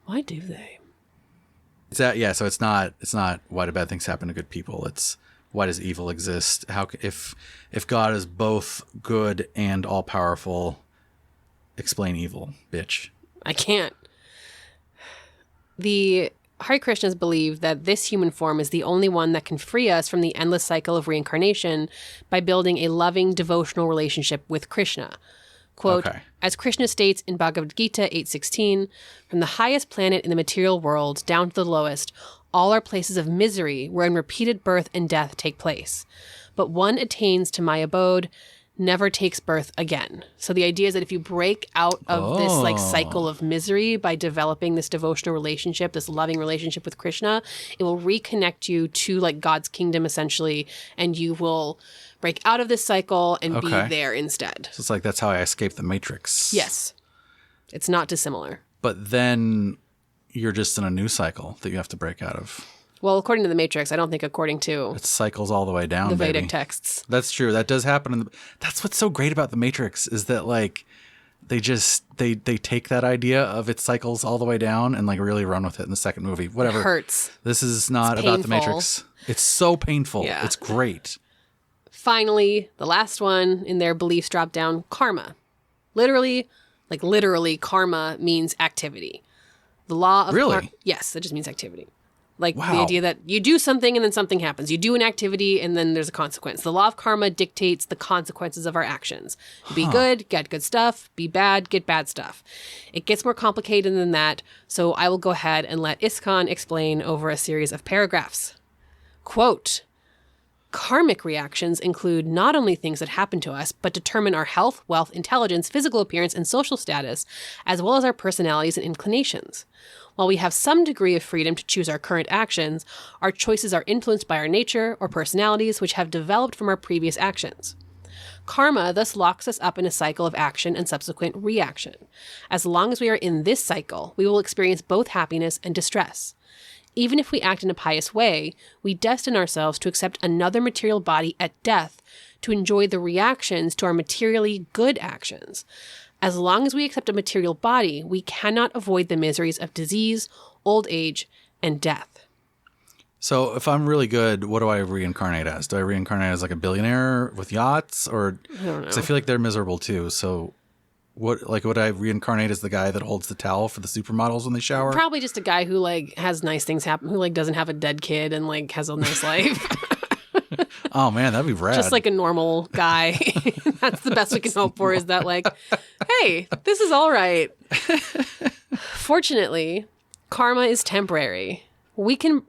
Why do they? It's that, yeah, so it's not why do bad things happen to good people. It's why does evil exist? How if God is both good and all powerful, explain evil, bitch. I can't. The Hare Krishnas believe that this human form is the only one that can free us from the endless cycle of reincarnation by building a loving, devotional relationship with Krishna. Quote, as Krishna states in Bhagavad Gita 8:16, from the highest planet in the material world down to the lowest, all are places of misery wherein repeated birth and death take place. But one attains to my abode, never takes birth again. So the idea is that if you break out of this like cycle of misery by developing this devotional relationship, this loving relationship with Krishna, it will reconnect you to like God's kingdom essentially, and you will break out of this cycle and be there instead. So it's like that's how I escaped the Matrix. Yes. It's not dissimilar. But then you're just in a new cycle that you have to break out of. Well, according to the Matrix, I don't think according to... It cycles all the way down, the baby. Vedic texts. That's true. That does happen. That's what's so great about the Matrix is that, like, they take that idea of it cycles all the way down and, like, really run with it in the second movie. Whatever. It hurts. This is not about the Matrix. It's so painful. Yeah. It's great. Finally, the last one in their beliefs drop down, karma. Literally, karma means activity. The law of... Really? Yes, it just means activity. Like the idea that you do something and then something happens. You do an activity and then there's a consequence. The law of karma dictates the consequences of our actions. Be good, get good stuff. Be bad, get bad stuff. It gets more complicated than that, so I will go ahead and let ISKCON explain over a series of paragraphs. Quote, karmic reactions include not only things that happen to us, but determine our health, wealth, intelligence, physical appearance, and social status, as well as our personalities and inclinations. While we have some degree of freedom to choose our current actions, our choices are influenced by our nature or personalities which have developed from our previous actions. Karma thus locks us up in a cycle of action and subsequent reaction. As long as we are in this cycle, we will experience both happiness and distress. Even if we act in a pious way, we destine ourselves to accept another material body at death to enjoy the reactions to our materially good actions. As long as we accept a material body, we cannot avoid the miseries of disease, old age, and death. So if I'm really good, what do I reincarnate as? Do I reincarnate as like a billionaire with yachts? Or I don't know. Because I feel like they're miserable too. So would I reincarnate as the guy that holds the towel for the supermodels when they shower? Probably just a guy who like has nice things happen, who like doesn't have a dead kid and like has a nice life. Oh man, that'd be rad. Just like a normal guy. That's the best we can hope for is that like, hey, this is all right. Fortunately, karma is temporary.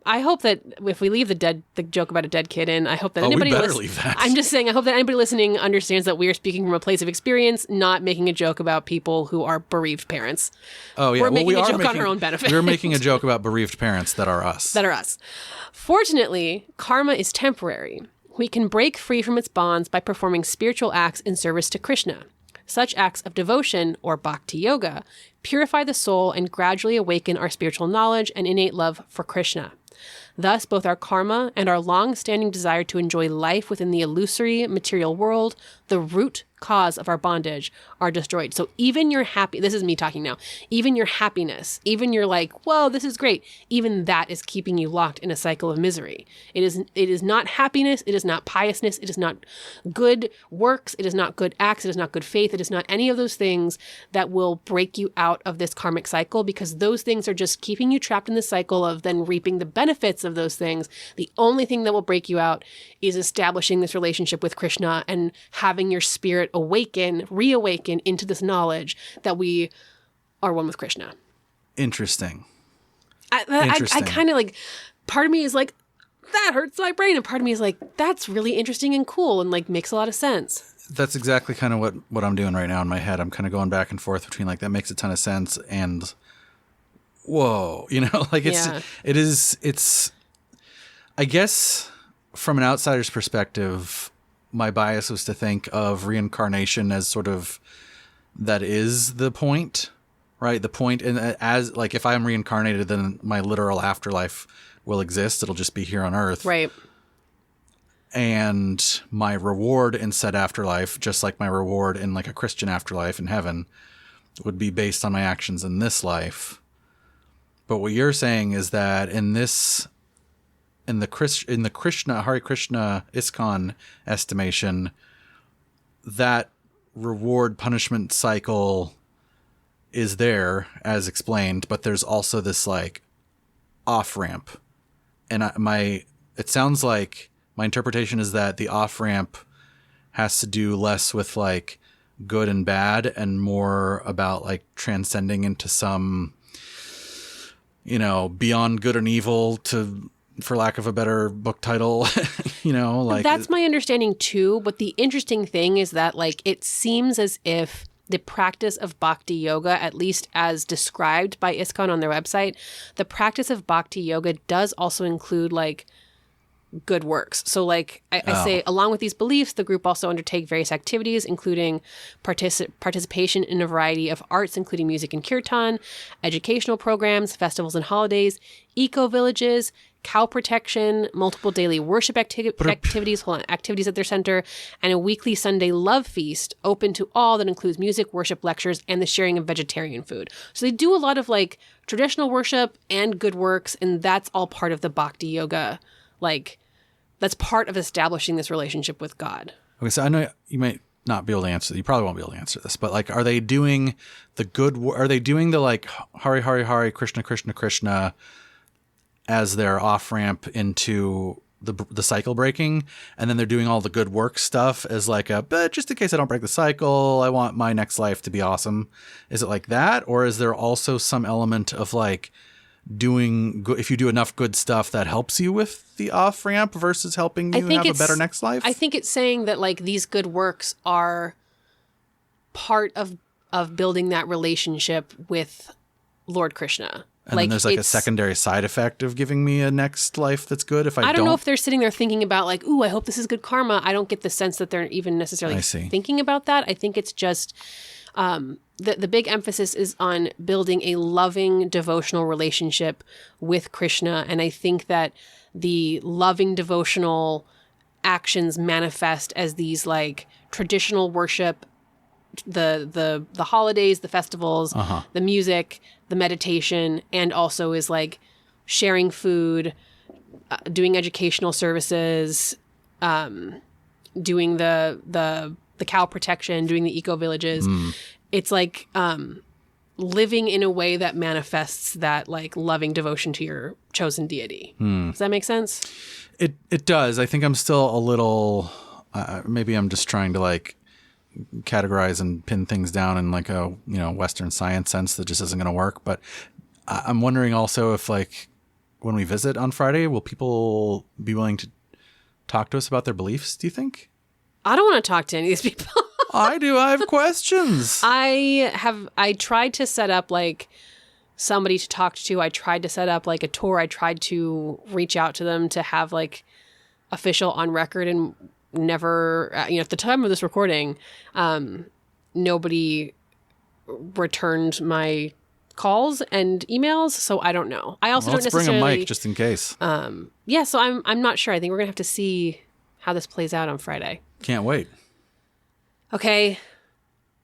I hope that if we leave the joke about a dead kid in, I hope that anybody leave that. I'm just saying, I hope that anybody listening understands that we are speaking from a place of experience, not making a joke about people who are bereaved parents. Oh yeah, We're making a joke on our own benefit. We're making a joke about bereaved parents that are us. Fortunately, karma is temporary. We can break free from its bonds by performing spiritual acts in service to Krishna. Such acts of devotion, or bhakti yoga, purify the soul and gradually awaken our spiritual knowledge and innate love for Krishna. Thus, both our karma and our long-standing desire to enjoy life within the illusory material world, the root cause of our bondage, are destroyed. So even your this is me talking now, even your happiness, even your like, whoa, this is great, even that is keeping you locked in a cycle of misery. It is not happiness, it is not piousness, it is not good works, it is not good acts, it is not good faith, it is not any of those things that will break you out of this karmic cycle, because those things are just keeping you trapped in the cycle of then reaping the benefits of those things. The only thing that will break you out is establishing this relationship with Krishna and having your spirit reawaken into this knowledge that we are one with Krishna. Interesting. I kind of like, part of me is like, that hurts my brain. And part of me is like, that's really interesting and cool and like makes a lot of sense. That's exactly kind of what I'm doing right now in my head. I'm kind of going back and forth between like, that makes a ton of sense and whoa, like it's, I guess from an outsider's perspective, my bias was to think of reincarnation as sort of, that is the point, right? The point, and as like, if I'm reincarnated, then my literal afterlife will exist. It'll just be here on Earth. Right. And my reward in said afterlife, just like my reward in like a Christian afterlife in heaven, would be based on my actions in this life. But what you're saying is that in the Krishna, Hare Krishna ISKCON estimation, that reward punishment cycle is there as explained, but there's also this like off ramp. And it sounds like my interpretation is that the off ramp has to do less with like good and bad and more about like transcending into some, beyond good and evil, to, for lack of a better book title, like that's my understanding too. But the interesting thing is that like, it seems as if the practice of bhakti yoga, at least as described by ISKCON on their website, the practice of bhakti yoga does also include like good works. So like I say, along with these beliefs, the group also undertake various activities, including participation in a variety of arts, including music and kirtan, educational programs, festivals and holidays, eco-villages, cow protection, multiple daily worship activities at their center, and a weekly Sunday love feast open to all that includes music, worship, lectures, and the sharing of vegetarian food. So they do a lot of like traditional worship and good works, and that's all part of the bhakti yoga. Like, that's part of establishing this relationship with God. Okay, so I know you might not be able to answer. You probably won't be able to answer this, but like, are they doing the good? Are they doing the like Hare Hare Hare Krishna Krishna Krishna as their off ramp into the cycle breaking, and then they're doing all the good work stuff as like but just in case I don't break the cycle, I want my next life to be awesome. Is it like that, or is there also some element of like doing good, if you do enough good stuff that helps you with the off ramp versus helping you have a better next life? I think it's saying that like these good works are part of building that relationship with Lord Krishna. And like, then there's like a secondary side effect of giving me a next life that's good if I don't know if they're sitting there thinking about like, ooh, I hope this is good karma. I don't get the sense that they're even necessarily thinking about that. I think it's just the big emphasis is on building a loving devotional relationship with Krishna. And I think that the loving devotional actions manifest as these like traditional worship, the holidays, the festivals, the music, the meditation, and also is like sharing food, doing educational services, doing the cow protection, doing the eco villages. It's like living in a way that manifests that like loving devotion to your chosen deity. Does that make sense? It does. I think I'm still a little, maybe I'm just trying to like categorize and pin things down in like a, Western science sense that just isn't going to work. But I'm wondering also if like when we visit on Friday, will people be willing to talk to us about their beliefs, do you think? I don't want to talk to any of these people. I do. I have questions. I tried to set up like somebody to talk to. I tried to set up like a tour. I tried to reach out to them to have like official on record, and never, at the time of this recording, nobody returned my calls and emails. So I don't know. I also don't necessarily bring a mic just in case. Yeah. So I'm not sure. I think we're gonna have to see how this plays out on Friday. Can't wait. Okay,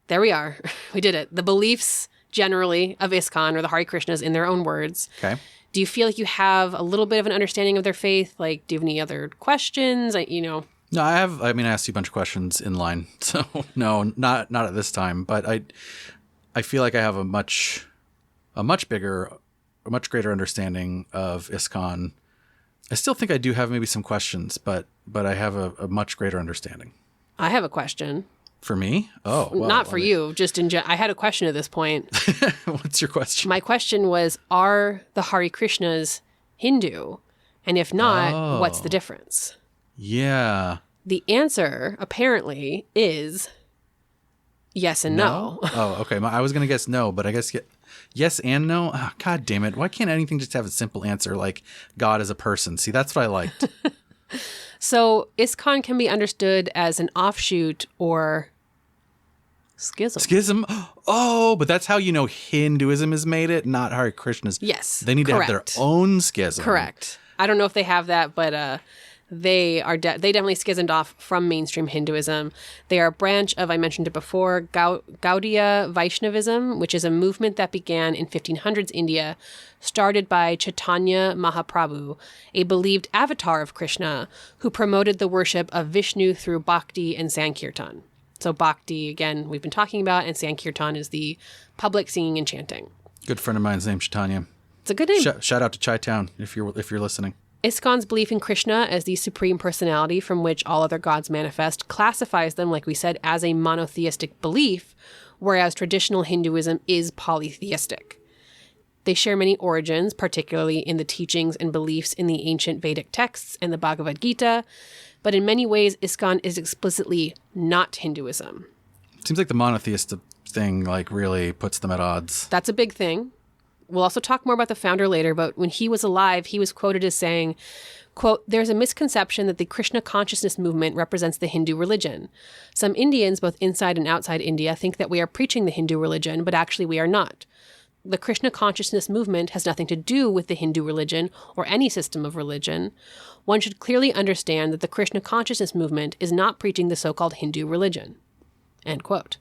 there we are. We did it. The beliefs generally of ISKCON, or the Hare Krishnas in their own words. Okay. Do you feel like you have a little bit of an understanding of their faith? Like, do you have any other questions? No, I have. I mean, I asked you a bunch of questions in line. So no, not at this time. But I feel like I have a much greater understanding of ISKCON. I still think I do have maybe some questions, but I have a much greater understanding. I have a question. For me? Oh, well, not for you. Just in I had a question at this point. What's your question? My question was, are the Hare Krishnas Hindu? And if not, what's the difference? Yeah. The answer, apparently, is yes and no. Oh, okay. I was going to guess no, but I guess yes and no. Oh, God damn it. Why can't anything just have a simple answer like God is a person? See, that's what I liked. So ISKCON can be understood as an offshoot or schism. Schism? Oh, but that's how you know Hinduism has made it, not Hare Krishnas. Yes. They need to have their own schism. Correct. I don't know if they have that, but they definitely schismed off from mainstream Hinduism. They are a branch of, I mentioned it before, Gaudiya Vaishnavism, which is a movement that began in 1500s India, started by Chaitanya Mahaprabhu, a believed avatar of Krishna, who promoted the worship of Vishnu through bhakti and sankirtan. So bhakti, again, we've been talking about, and sankirtan is the public singing and chanting. Good friend of mine's named Chaitanya. It's a good name. Shout out to Chi-Town if you're listening. ISKCON's belief in Krishna as the supreme personality from which all other gods manifest classifies them, like we said, as a monotheistic belief, whereas traditional Hinduism is polytheistic. They share many origins, particularly in the teachings and beliefs in the ancient Vedic texts and the Bhagavad Gita, but in many ways, ISKCON is explicitly not Hinduism. Seems like the monotheist thing really puts them at odds. That's a big thing. We'll also talk more about the founder later, but when he was alive, he was quoted as saying, quote, "There's a misconception that the Krishna consciousness movement represents the Hindu religion. Some Indians, both inside and outside India, think that we are preaching the Hindu religion, but actually we are not. The Krishna consciousness movement has nothing to do with the Hindu religion or any system of religion. One should clearly understand that the Krishna consciousness movement is not preaching the so-called Hindu religion." End quote.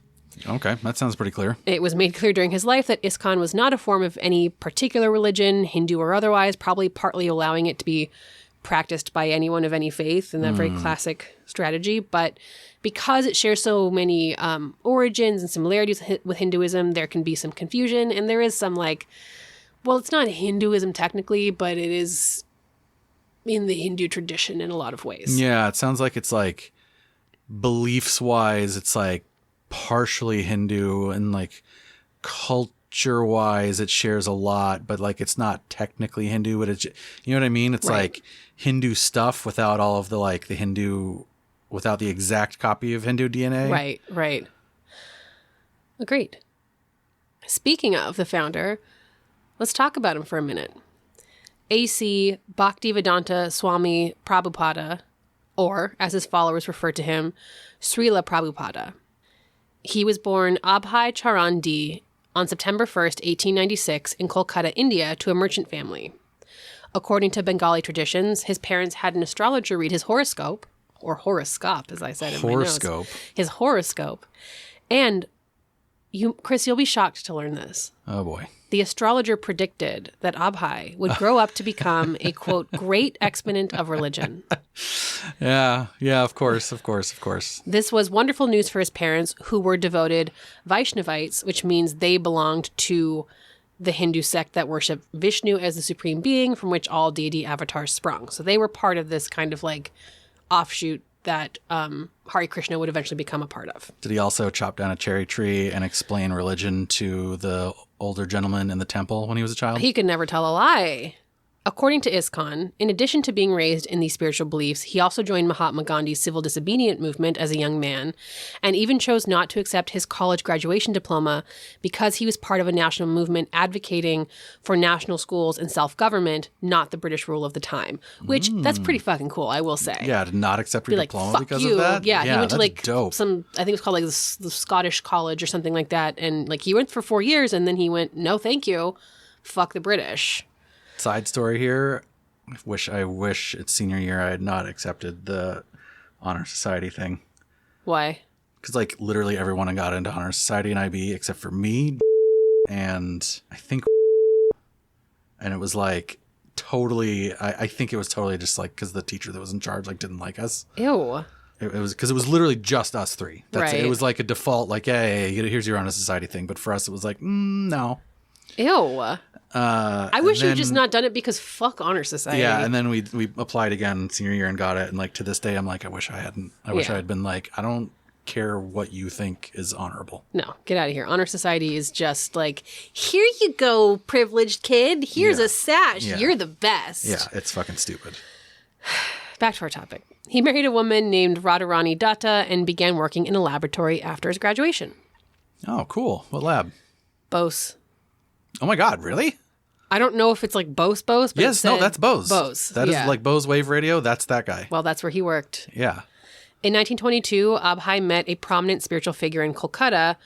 Okay, that sounds pretty clear. It was made clear during his life that ISKCON was not a form of any particular religion, Hindu or otherwise, probably partly allowing it to be practiced by anyone of any faith in that very classic strategy. But because it shares so many origins and similarities with Hinduism, there can be some confusion. And there is some it's not Hinduism technically, but it is in the Hindu tradition in a lot of ways. Yeah, it sounds like it's beliefs-wise, it's partially Hindu, and culture-wise it shares a lot, but it's not technically Hindu, but it's, you know what I mean? It's right. Hindu stuff without all of the the Hindu, without the exact copy of Hindu DNA. Right. Agreed. Speaking of the founder, let's talk about him for a minute. A.C. Bhaktivedanta Swami Prabhupada, or as his followers refer to him, Srila Prabhupada. He was born Abhay Charan D. on September 1st, 1896 in Kolkata, India, to a merchant family. According to Bengali traditions, his parents had an astrologer read his horoscope, or horoscope, as I said in my notes. His horoscope. And Chris, you'll be shocked to learn this. Oh, boy. The astrologer predicted that Abhay would grow up to become a, quote, great exponent of religion. Yeah, of course. This was wonderful news for his parents, who were devoted Vaishnavites, which means they belonged to the Hindu sect that worship Vishnu as the supreme being from which all deity avatars sprung. So they were part of this kind of offshoot that Hare Krishna would eventually become a part of. Did he also chop down a cherry tree and explain religion to the older gentleman in the temple when he was a child? He could never tell a lie. According to ISKCON, in addition to being raised in these spiritual beliefs, he also joined Mahatma Gandhi's civil disobedient movement as a young man, and even chose not to accept his college graduation diploma because he was part of a national movement advocating for national schools and self-government, not the British rule of the time. Which, that's pretty fucking cool, I will say. Yeah, to not accept your diploma because of that? Yeah, he went to dope. some, I think it was called the Scottish College or something like that, and he went for 4 years, and then he went, no thank you, fuck the British. Side story here. I wish it's senior year I had not accepted the Honor Society thing. Why? Because literally everyone got into Honor Society and IB except for me and I think, and it was totally, I think it was totally just because the teacher that was in charge didn't like us. Ew. It was because it was literally just us three. That's right. It was a default hey, here's your Honor Society thing. But for us it was no. Ew. I wish you had just not done it because fuck Honor Society. Yeah, and then we applied again senior year and got it, and to this day I'm I wish I hadn't. I wish I had been I don't care what you think is honorable. No, get out of here. Honor society is just like, here you go, privileged kid. Here's a sash. Yeah. You're the best. Yeah, it's fucking stupid. Back to our topic. He married a woman named Radharani Datta and began working in a laboratory after his graduation. Oh, cool. What lab? Bose. Oh my God, really? I don't know if it's like Bose, but yes, no, that's Bose. Bose. That is like Bose Wave Radio. That's that guy. Well, that's where he worked. Yeah. In 1922, Abhay met a prominent spiritual figure in Kolkata,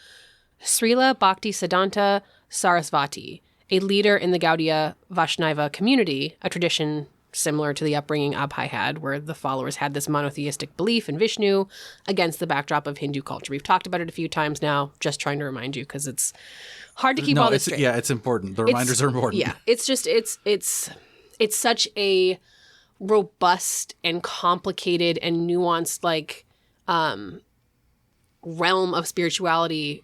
Srila Bhaktisiddhanta Sarasvati, a leader in the Gaudiya Vaishnava community, a tradition similar to the upbringing Abhay had, where the followers had this monotheistic belief in Vishnu against the backdrop of Hindu culture. We've talked about it a few times now, just trying to remind you because it's hard to keep all this straight. Yeah, it's important. The reminders are important. Yeah, it's just, it's such a robust and complicated and nuanced realm of spirituality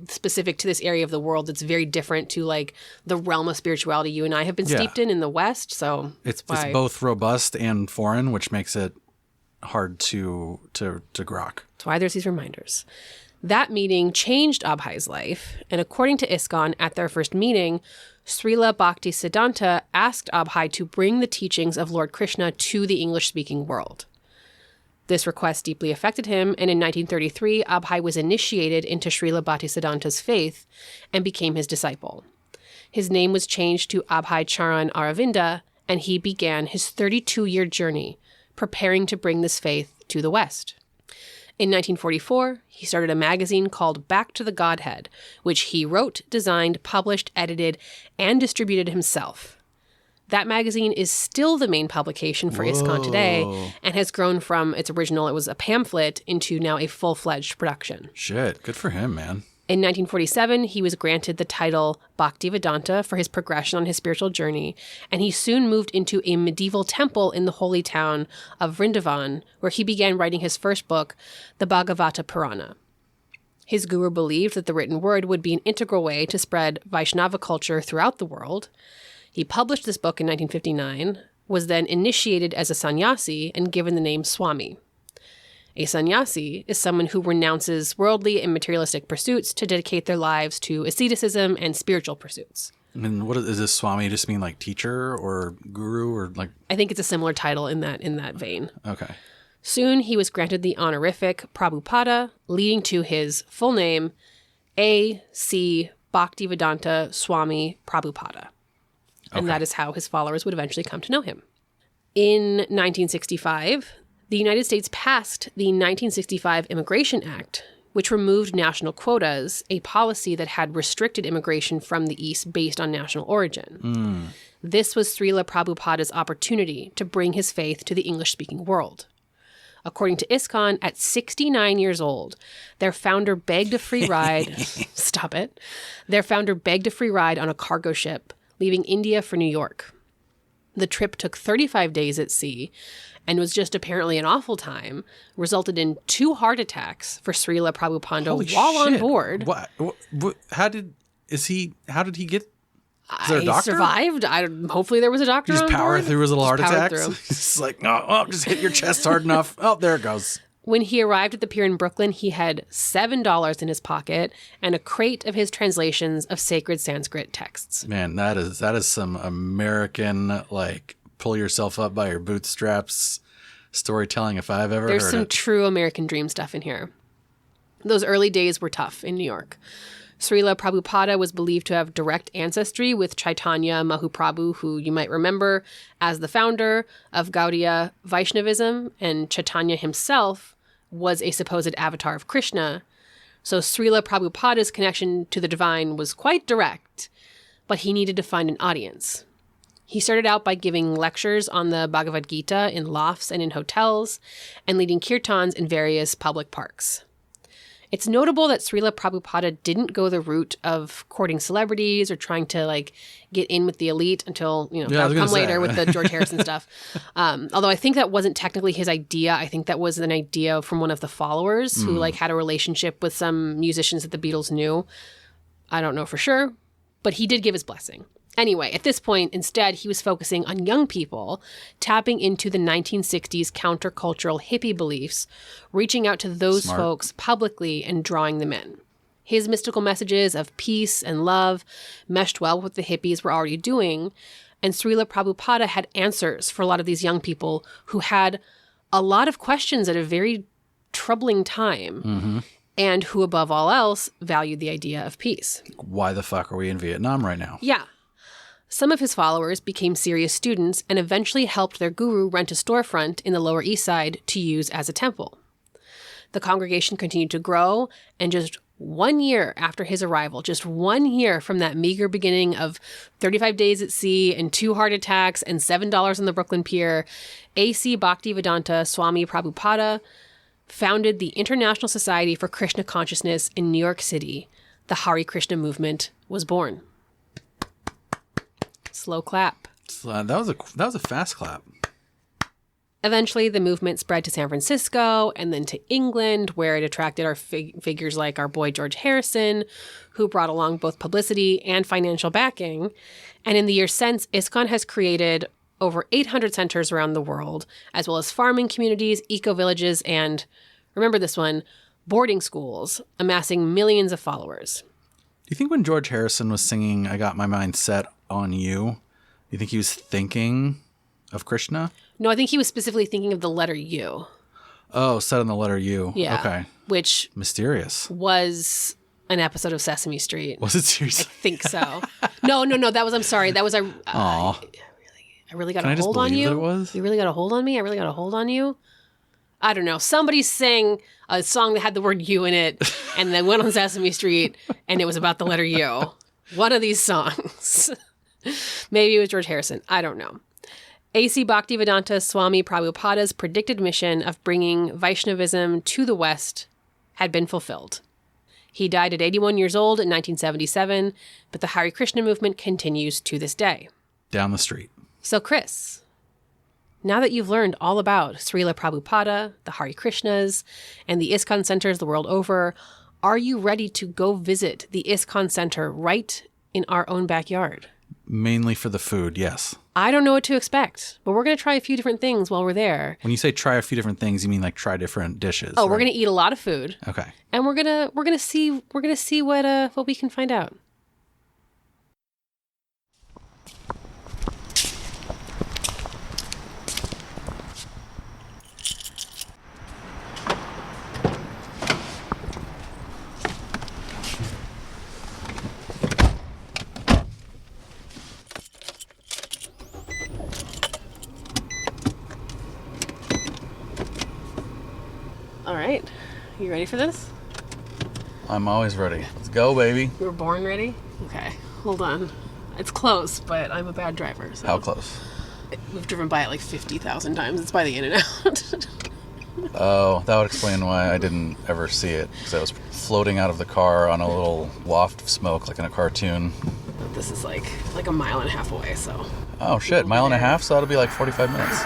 specific to this area of the world. It's very different to like the realm of spirituality you and I have been steeped in the West. So it's both robust and foreign, which makes it hard to grok. That's why there's these reminders. That meeting changed Abhay's life, and according to ISKCON, at their first meeting, Srila Bhaktisiddhanta asked Abhay to bring the teachings of Lord Krishna to the English-speaking world. This request deeply affected him, and in 1933, Abhay was initiated into Srila Bhaktisiddhanta's faith and became his disciple. His name was changed to Abhay Charan Aravinda, and he began his 32-year journey, preparing to bring this faith to the West. In 1944, he started a magazine called Back to the Godhead, which he wrote, designed, published, edited, and distributed himself. That magazine is still the main publication for ISKCON today and has grown from its original, it was a pamphlet, into now a full-fledged production. Shit, good for him, man. In 1947, he was granted the title Bhaktivedanta for his progression on his spiritual journey, and he soon moved into a medieval temple in the holy town of Vrindavan, where he began writing his first book, the Bhagavata Purana. His guru believed that the written word would be an integral way to spread Vaishnava culture throughout the world. He published this book in 1959, was then initiated as a sannyasi and given the name Swami. A sannyasi is someone who renounces worldly and materialistic pursuits to dedicate their lives to asceticism and spiritual pursuits. And what is this Swami just mean, like teacher or guru or like? I think it's a similar title in that vein. Okay. Soon he was granted the honorific Prabhupada, leading to his full name, A.C. Bhaktivedanta Swami Prabhupada. And that is how his followers would eventually come to know him. In 1965, the United States passed the 1965 Immigration Act, which removed national quotas, a policy that had restricted immigration from the East based on national origin. This was Srila Prabhupada's opportunity to bring his faith to the English-speaking world. According to ISKCON, at 69 years old, their founder begged a free ride. Stop it. Their founder begged a free ride on a cargo ship, leaving India for New York. The trip took 35 days at sea and was just apparently an awful time, resulted in 2 heart attacks for Srila Prabhupada while on board. How did he get? Is there a doctor? Survived. Hopefully there was a doctor on board. He just powered through his little heart attacks? He's like, just hit your chest hard enough. Oh, there it goes. When he arrived at the pier in Brooklyn, he had $7 in his pocket and a crate of his translations of sacred Sanskrit texts. Man, that is some American, like, pull yourself up by your bootstraps storytelling if I've ever heard it. There's some true American dream stuff in here. Those early days were tough in New York. Srila Prabhupada was believed to have direct ancestry with Chaitanya Mahaprabhu, who you might remember as the founder of Gaudiya Vaishnavism, and Chaitanya himself was a supposed avatar of Krishna. So Srila Prabhupada's connection to the divine was quite direct, but he needed to find an audience. He started out by giving lectures on the Bhagavad Gita in lofts and in hotels, and leading kirtans in various public parks. It's notable that Srila Prabhupada didn't go the route of courting celebrities or trying to like get in with the elite until, that'll come later with the George Harrison stuff. Although I think that wasn't technically his idea. I think that was an idea from one of the followers who like had a relationship with some musicians that the Beatles knew. I don't know for sure, but he did give his blessing. Anyway, at this point, instead, he was focusing on young people, tapping into the 1960s countercultural hippie beliefs, reaching out to those folks publicly and drawing them in. His mystical messages of peace and love meshed well with what the hippies were already doing, and Srila Prabhupada had answers for a lot of these young people who had a lot of questions at a very troubling time, and who, above all else, valued the idea of peace. Why the fuck are we in Vietnam right now? Yeah. Some of his followers became serious students and eventually helped their guru rent a storefront in the Lower East Side to use as a temple. The congregation continued to grow, and just 1 year after his arrival, just 1 year from that meager beginning of 35 days at sea and 2 heart attacks and $7 on the Brooklyn Pier, A.C. Bhaktivedanta Swami Prabhupada founded the International Society for Krishna Consciousness in New York City. The Hare Krishna movement was born. Slow clap. That was a fast clap. Eventually, the movement spread to San Francisco and then to England, where it attracted our figures like our boy George Harrison, who brought along both publicity and financial backing. And in the years since, ISKCON has created over 800 centers around the world, as well as farming communities, eco-villages, and, remember this one, boarding schools, amassing millions of followers. Do you think when George Harrison was singing I Got My Mind Set on You, do you think he was thinking of Krishna? No, I think he was specifically thinking of the letter U. Oh, set on the letter U. Yeah. Okay. Which mysterious was an episode of Sesame Street. Was it seriously? I think so. No. That was, I'm sorry. That was a... I really got a hold on you. It was? You really got a hold on me? I really got a hold on you? I don't know. Somebody sang a song that had the word you in it and then went on Sesame Street and it was about the letter U. One of these songs. Maybe it was George Harrison. I don't know. A.C. Bhaktivedanta Swami Prabhupada's predicted mission of bringing Vaishnavism to the West had been fulfilled. He died at 81 years old in 1977, but the Hare Krishna movement continues to this day. Down the street. So, Chris, now that you've learned all about Srila Prabhupada, the Hare Krishnas, and the ISKCON centers the world over, are you ready to go visit the ISKCON center right in our own backyard? Mainly for the food, yes. I don't know what to expect, but we're going to try a few different things while we're there. When you say try a few different things, you mean like try different dishes? Oh, right? We're going to eat a lot of food. Okay. And we're going to see what we can find out. All right. You ready for this? I'm always ready. Let's go, baby. You were born ready? Okay. Hold on. It's close, but I'm a bad driver. So how close? We've driven by it like 50,000 times. It's by the In-N-Out. Oh, that would explain why I didn't ever see it. Because I was floating out of the car on a little waft of smoke like in a cartoon. This is like a mile and a half away, so. Oh, shit. Mile and a half? So that'll be like 45 minutes.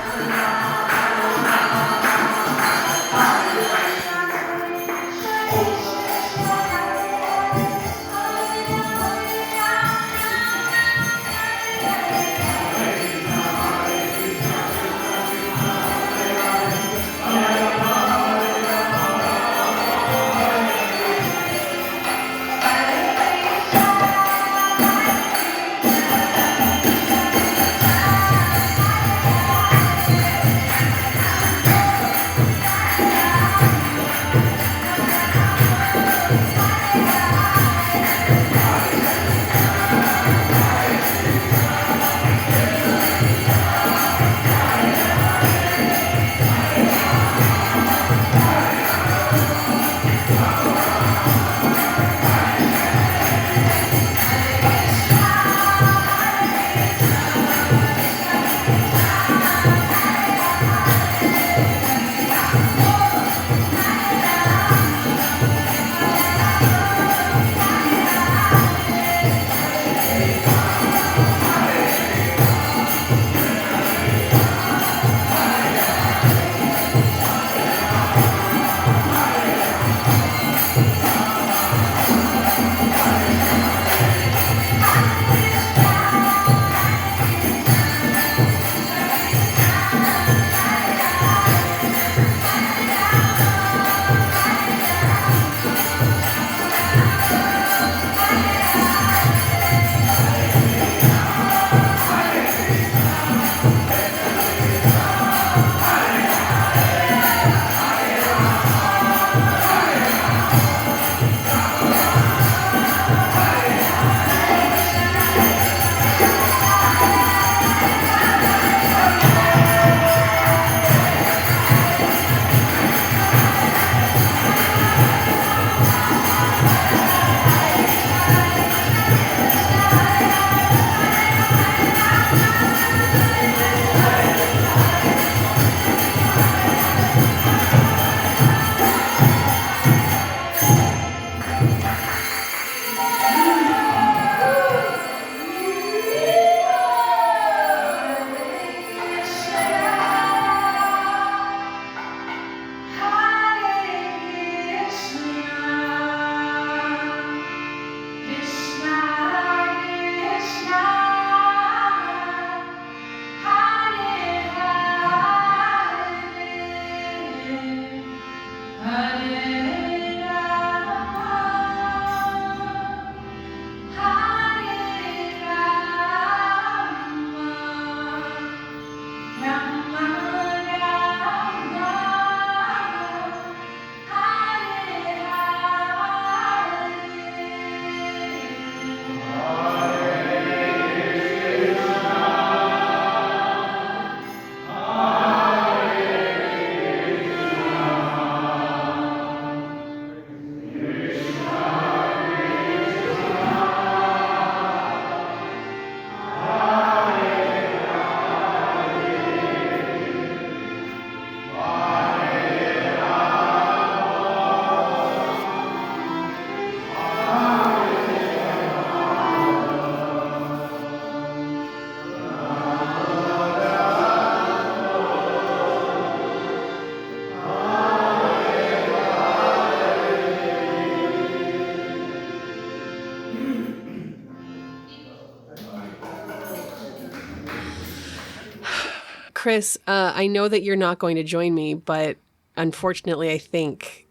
Chris, I know that you're not going to join me, but unfortunately, I think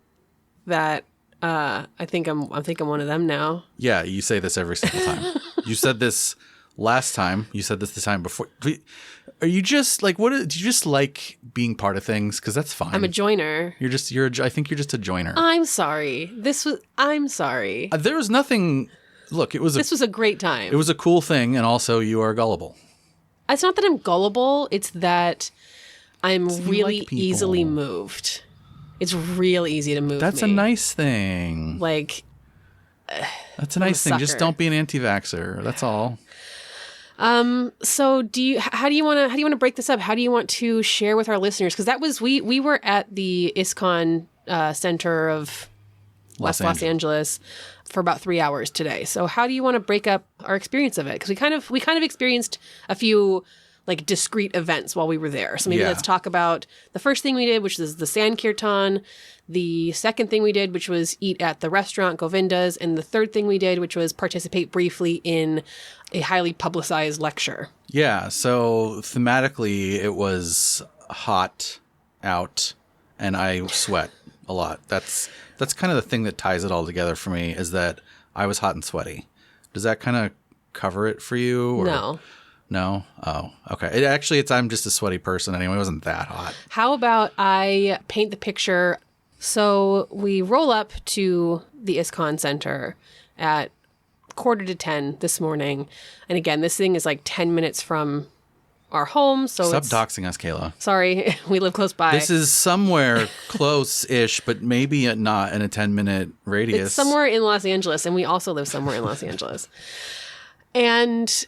that I think I'm one of them now. Yeah, you say this every single time. You said this last time. You said this the time before. Are you just like, what? Do you just like being part of things? Because that's fine. I'm a joiner. I think you're just a joiner. I'm sorry. I'm sorry. There was nothing. Look, this was a great time. It was a cool thing, and also you are gullible. It's not that I'm gullible. It's that I'm really easily moved. It's real easy to move. That's me. A nice thing. Like, that's a nice thing. Just don't be an anti-vaxxer. That's all. So how do you want to break this up? How do you want to share with our listeners? Because that was, we were at the ISKCON Center of Los Angeles for about 3 hours today. So how do you want to break up our experience of it? Because we kind of experienced a few like discrete events while we were there. So maybe let's talk about the first thing we did, which is the Sankirtan. The second thing we did, which was eat at the restaurant Govinda's. And the third thing we did, which was participate briefly in a highly publicized lecture. Yeah. So thematically, it was hot out and I sweat a lot. That's kind of the thing that ties it all together for me, is that I was hot and sweaty. Does that kind of cover it for you? Or? No. No? Oh, okay. I'm just a sweaty person anyway. It wasn't that hot. How about I paint the picture? So we roll up to the ISKCON Center at 9:45 this morning. And again, this thing is like 10 minutes from our home. So stop doxing us, Kayla. Sorry, we live close by. This is somewhere close-ish, but maybe not in a 10-minute radius. It's somewhere in Los Angeles, and we also live somewhere in Los Angeles. And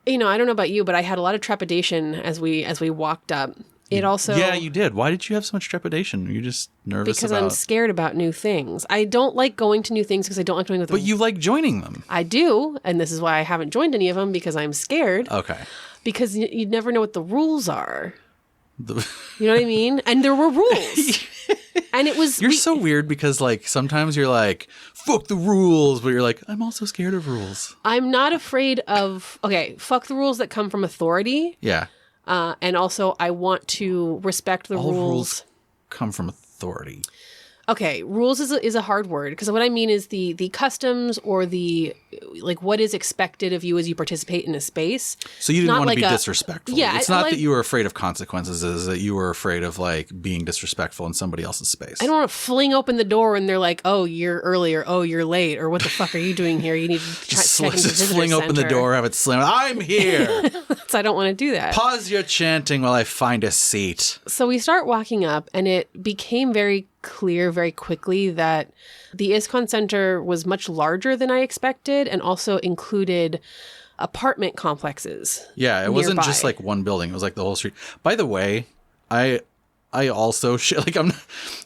I don't know about you, but I had a lot of trepidation as we walked up. It also... Yeah, you did. Why did you have so much trepidation? Were you just nervous because I'm scared about new things. I don't like going to new things because I don't like going with them. But you like joining them. I do, and this is why I haven't joined any of them, because I'm scared. Okay. Because you never know what the rules are. You know what I mean? And there were rules. And it was... You're so weird because, like, sometimes you're like, fuck the rules, but you're like, I'm also scared of rules. I'm not afraid of... Okay, fuck the rules that come from authority. Yeah. And also, I want to respect the All rules. Rules come from authority. Okay, rules is a hard word, because what I mean is the customs or the, like, what is expected of you as you participate in a space. So you didn't want to be disrespectful. Yeah, it's not that you were afraid of consequences, it's that you were afraid of, like, being disrespectful in somebody else's space. I don't want to fling open the door and they're like, oh, you're early, or oh, you're late, or what the fuck are you doing here? You need to just fling open the door, have it slam. I'm here. So I don't want to do that. Pause your chanting while I find a seat. So we start walking up, and it became very clear very quickly that the ISKCON Center was much larger than I expected, and also included apartment complexes. Yeah, it wasn't just like one building. It was like the whole street. By the way, I also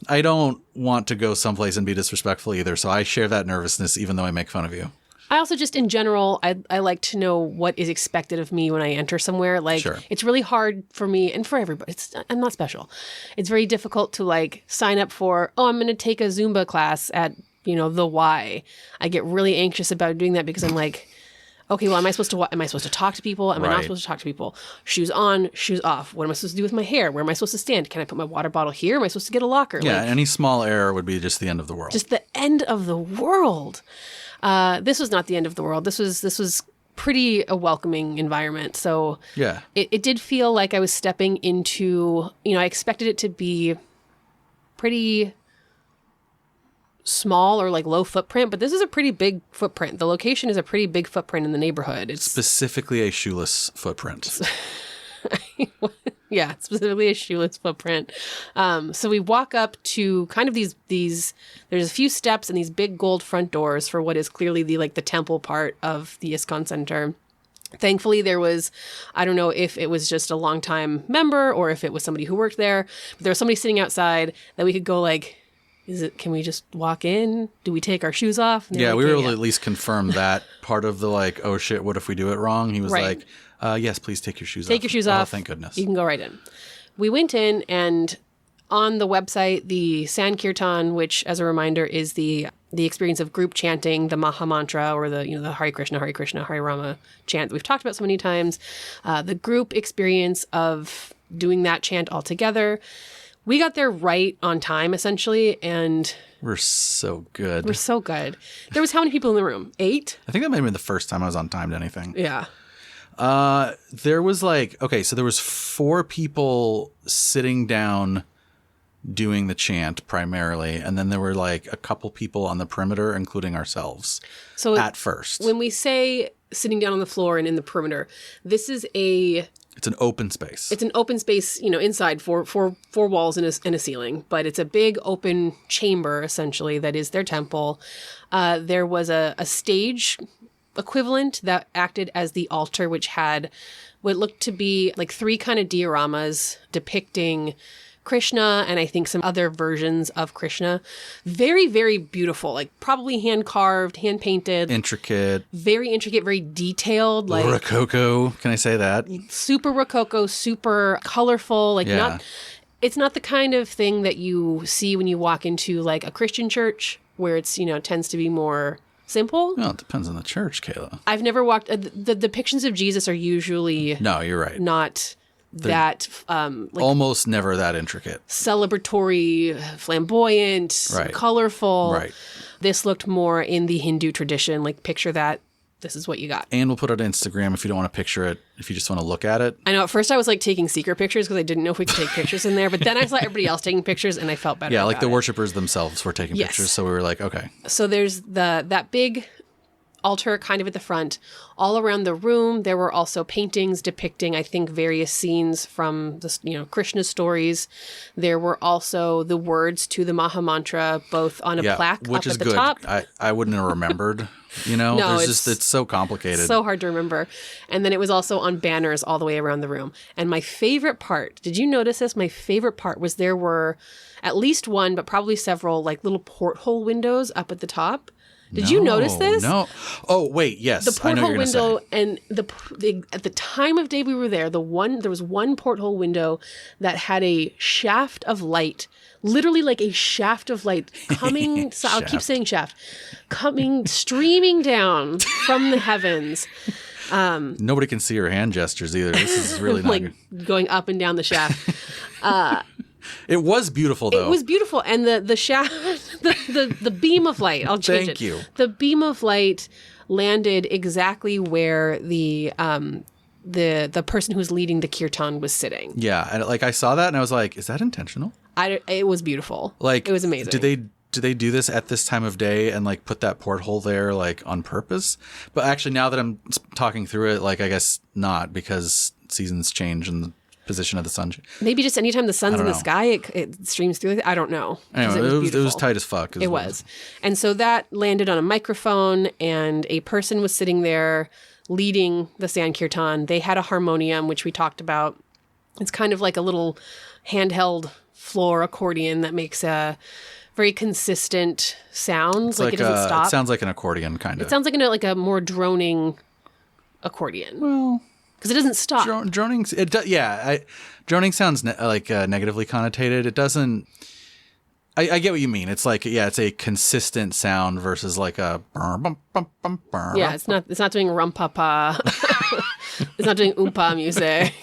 I don't want to go someplace and be disrespectful either, so I share that nervousness even though I make fun of you. I also just, in general, I like to know what is expected of me when I enter somewhere. Like, sure. It's really hard for me, and for everybody. I'm not special. It's very difficult to, like, sign up for, I'm going to take a Zumba class at, the Y. I get really anxious about doing that because I'm like, okay, well, am I supposed to talk to people? Am I not supposed to talk to people? Shoes on, shoes off. What am I supposed to do with my hair? Where am I supposed to stand? Can I put my water bottle here? Am I supposed to get a locker? Yeah, any small error would be just the end of the world. Just the end of the world. This was not the end of the world. This was pretty a welcoming environment. So yeah, it did feel like I was stepping into, I expected it to be pretty small or like low footprint, but this is a pretty big footprint. The location is a pretty big footprint in the neighborhood. It's specifically a shoeless footprint. Yeah, specifically a shoeless footprint. So we walk up to kind of these, there's a few steps and these big gold front doors for what is clearly the temple part of the ISKCON Center. Thankfully, there was, I don't know if it was just a longtime member or if it was somebody who worked there, but there was somebody sitting outside that we could go like, can we just walk in? Do we take our shoes off? Yeah, we were able to at least confirm that part of the like, oh shit, what if we do it wrong? He was like, yes, please take your shoes off. Take your shoes off. Oh, thank goodness. You can go right in. We went in, and on the website, the Sankirtan, which, as a reminder, is the experience of group chanting the Maha Mantra, or the Hare Krishna, Hare Rama chant that we've talked about so many times. The group experience of doing that chant all together. We got there right on time, essentially, and... We're so good. We're so good. There was how many people in the room? 8? I think that might have been the first time I was on time to anything. Yeah. There was so there was 4 people sitting down doing the chant primarily, and then there were like a couple people on the perimeter, including ourselves. So at first, when we say sitting down on the floor and in the perimeter, this is it's an open space. It's an open space, inside four walls and a ceiling, but it's a big open chamber essentially that is their temple. There was a stage equivalent that acted as the altar, which had what looked to be like 3 kind of dioramas depicting Krishna and I think some other versions of Krishna. Very, very beautiful, like probably hand-carved, hand-painted. Intricate. Very intricate, very detailed. Like Rococo, can I say that? Super Rococo, super colorful. Like it's not the kind of thing that you see when you walk into like a Christian church where it's, tends to be more simple. Well, it depends on the church, Kayla. I've never walked, the depictions of Jesus are usually... No, you're right. Not... that almost never that intricate, celebratory, flamboyant, colorful. Right. This looked more in the Hindu tradition. Like picture that. This is what you got. And we'll put it on Instagram if you don't want to picture it. If you just want to look at it. I know. At first, I was like taking secret pictures because I didn't know if we could take pictures in there. But then I saw everybody else taking pictures, and I felt better. Yeah, like the worshipers themselves were taking pictures. So we were like, okay. So there's that big altar kind of at the front. All around the room, there were also paintings depicting, I think, various scenes from the Krishna's stories. There were also the words to the Maha Mantra, both on a plaque which up is at the good. top. I wouldn't have remembered. No, it's so complicated. So hard to remember. And then it was also on banners all the way around the room. And my favorite part, did you notice this? My favorite part was there were at least one, but probably several, like little porthole windows up at the top. Did you notice this? No. Oh, wait. Yes. The porthole window, and at the time of day we were there, there was one porthole window that had a shaft of light, literally like a shaft of light coming. So I'll keep saying shaft, streaming down from the heavens. Nobody can see your hand gestures either. This is really not like going up and down the shaft. It was beautiful, though. It was beautiful. And the shaft, the beam of light, I'll change it. Thank you. The beam of light landed exactly where the person who's leading the kirtan was sitting. Yeah. And I saw that and I was like, is that intentional? It was beautiful. Like, it was amazing. Do they do this at this time of day and put that porthole there on purpose? But actually, now that I'm talking through it, I guess not, because seasons change and the position of the sun. Maybe just anytime the sun's in the sky, it streams through. I don't know. Anyway, it was tight as fuck. It was. And so that landed on a microphone, and a person was sitting there leading the Sankirtan. They had a harmonium, which we talked about. It's kind of like a little handheld floor accordion that makes a very consistent sound. It doesn't stop. It sounds like an accordion, kind of. It sounds like a more droning accordion. Well... because it doesn't stop. Droning, droning sounds negatively connotated. It doesn't. I get what you mean. It's it's a consistent sound versus a. Yeah, it's not doing rum-pa-pa. It's not doing oompa music.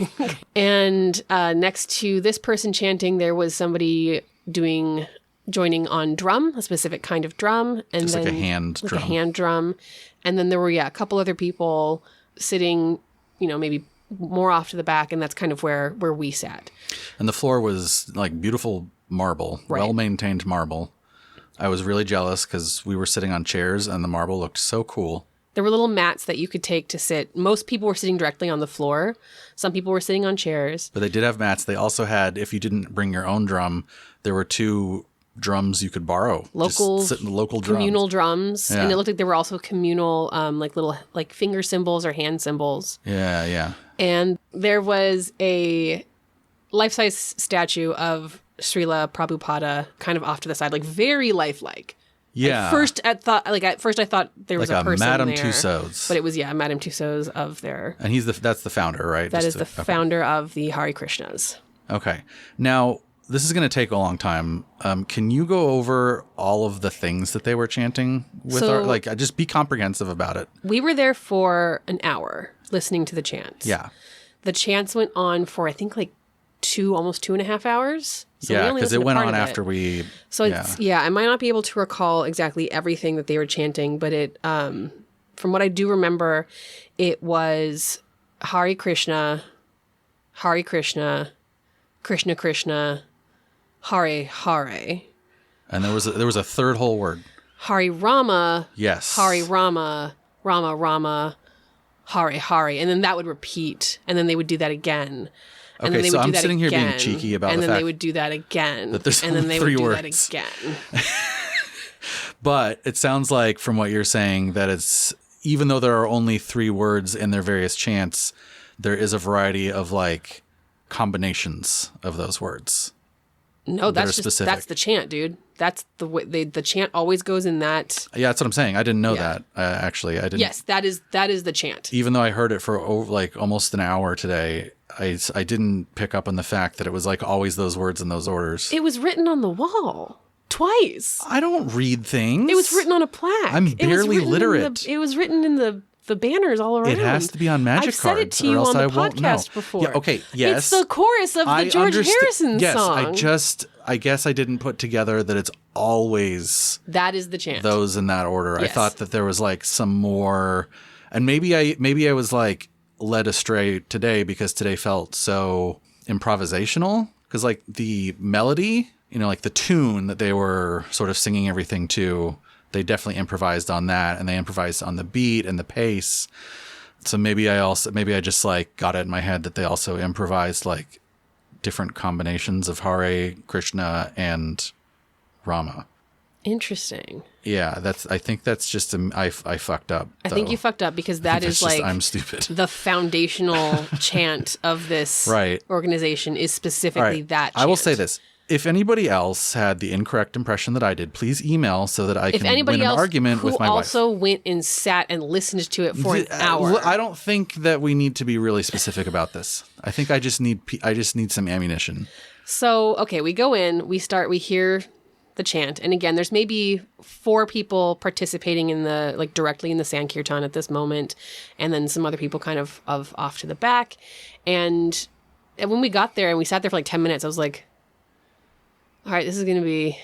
And next to this person chanting, there was somebody joining on drum, a specific kind of drum, and just then a hand drum, and then there were a couple other people sitting. Maybe more off to the back, and that's kind of where we sat. And the floor was beautiful marble, well-maintained marble. I was really jealous because we were sitting on chairs and the marble looked so cool. There were little mats that you could take to sit. Most people were sitting directly on the floor. Some people were sitting on chairs. But they did have mats. They also had, if you didn't bring your own drum, there were 2 drums you could borrow. Local drums. Communal drums. Yeah. And it looked like there were also communal, little finger cymbals or hand cymbals. Yeah, yeah. And there was a life-size statue of Srila Prabhupada kind of off to the side, very lifelike. Yeah. At first I thought there was a person Madame there. Tussauds. But it was, Madame Tussauds of their... And that's the founder, right? That is the founder of the Hare Krishnas. Okay. Now... this is going to take a long time. Can you go over all of the things that they were chanting with just be comprehensive about it? We were there for an hour listening to the chants. Yeah. The chants went on for, I think, almost 2.5 hours. So yeah, because it went on after we. So I might not be able to recall exactly everything that they were chanting, but it, from what I do remember, it was Hare Krishna, Krishna Krishna, Hare Hare. And there was a third whole word. Hare Rama. Yes. Hare Rama, Rama Rama, Hare Hare, and then that would repeat, and then they would do that again. And okay, then they so would do I'm that sitting here again, being cheeky about the and then fact they would do that again, that there's and then only they three would do words. that again. But it sounds like from what you're saying that it's, even though there are only 3 words in their various chants, there is a variety of like combinations of those words. No, that's the chant, dude. That's the way the chant always goes in that. Yeah, that's what I'm saying. I didn't know that. Actually, I didn't. Yes, that is the chant. Even though I heard it for like almost an hour today, I didn't pick up on the fact that it was like always those words in those orders. It was written on the wall twice. I don't read things. It was written on a plaque. I'm barely literate. It was written in the banners all around. It has to be on magic I've said it cards, to you or else on the I won't know. podcast before. Yeah, okay, yes. It's the chorus of the George Harrison song. Yes, I guess I didn't put together that it's always that is the chant. Those in that order. Yes. I thought that there was like some more, and maybe I was like led astray today because today felt so improvisational, because like the melody, you know, like the tune that they were sort of singing everything to, they definitely improvised on that, and they improvised on the beat and the pace. So maybe I just like got it in my head that they also improvised like different combinations of Hare, Krishna, and Rama. Interesting. Yeah, I think that's just I fucked up. I think you fucked up because that is like I'm stupid. The foundational chant of this organization is specifically that chant. I will say this. If anybody else had the incorrect impression that I did, please email so that I can win an argument with my wife. Also went and sat and listened to it for an hour. I don't think that we need to be really specific about this. I think I just need some ammunition. So, okay, we go in, we hear the chant. And again, there's maybe 4 people participating in the, like directly in the Sankirtan at this moment. And then some other people kind of off to the back. And when we got there and we sat there for like 10 minutes, I was like, all right, this is going to be,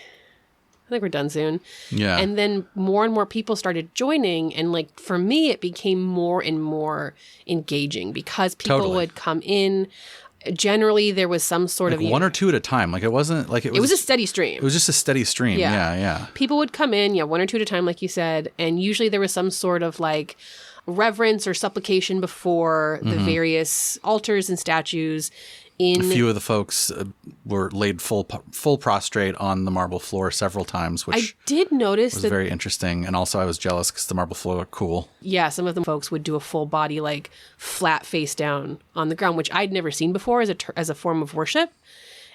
I think we're done soon. Yeah. And then more and more people started joining. And like, for me, it became more and more engaging because people would come in. Generally, there was some sort of one or two at a time. Like it wasn't like it was a steady stream. It was just a steady stream. Yeah. People would come in, 1 or 2 at a time, like you said. And usually there was some sort of like reverence or supplication before the various altars and statues. A few of the folks were laid full prostrate on the marble floor several times, which I did notice was very interesting. And also I was jealous because the marble floor looked cool. Yeah, some of the folks would do a full body, like flat face down on the ground, which I'd never seen before as a form of worship.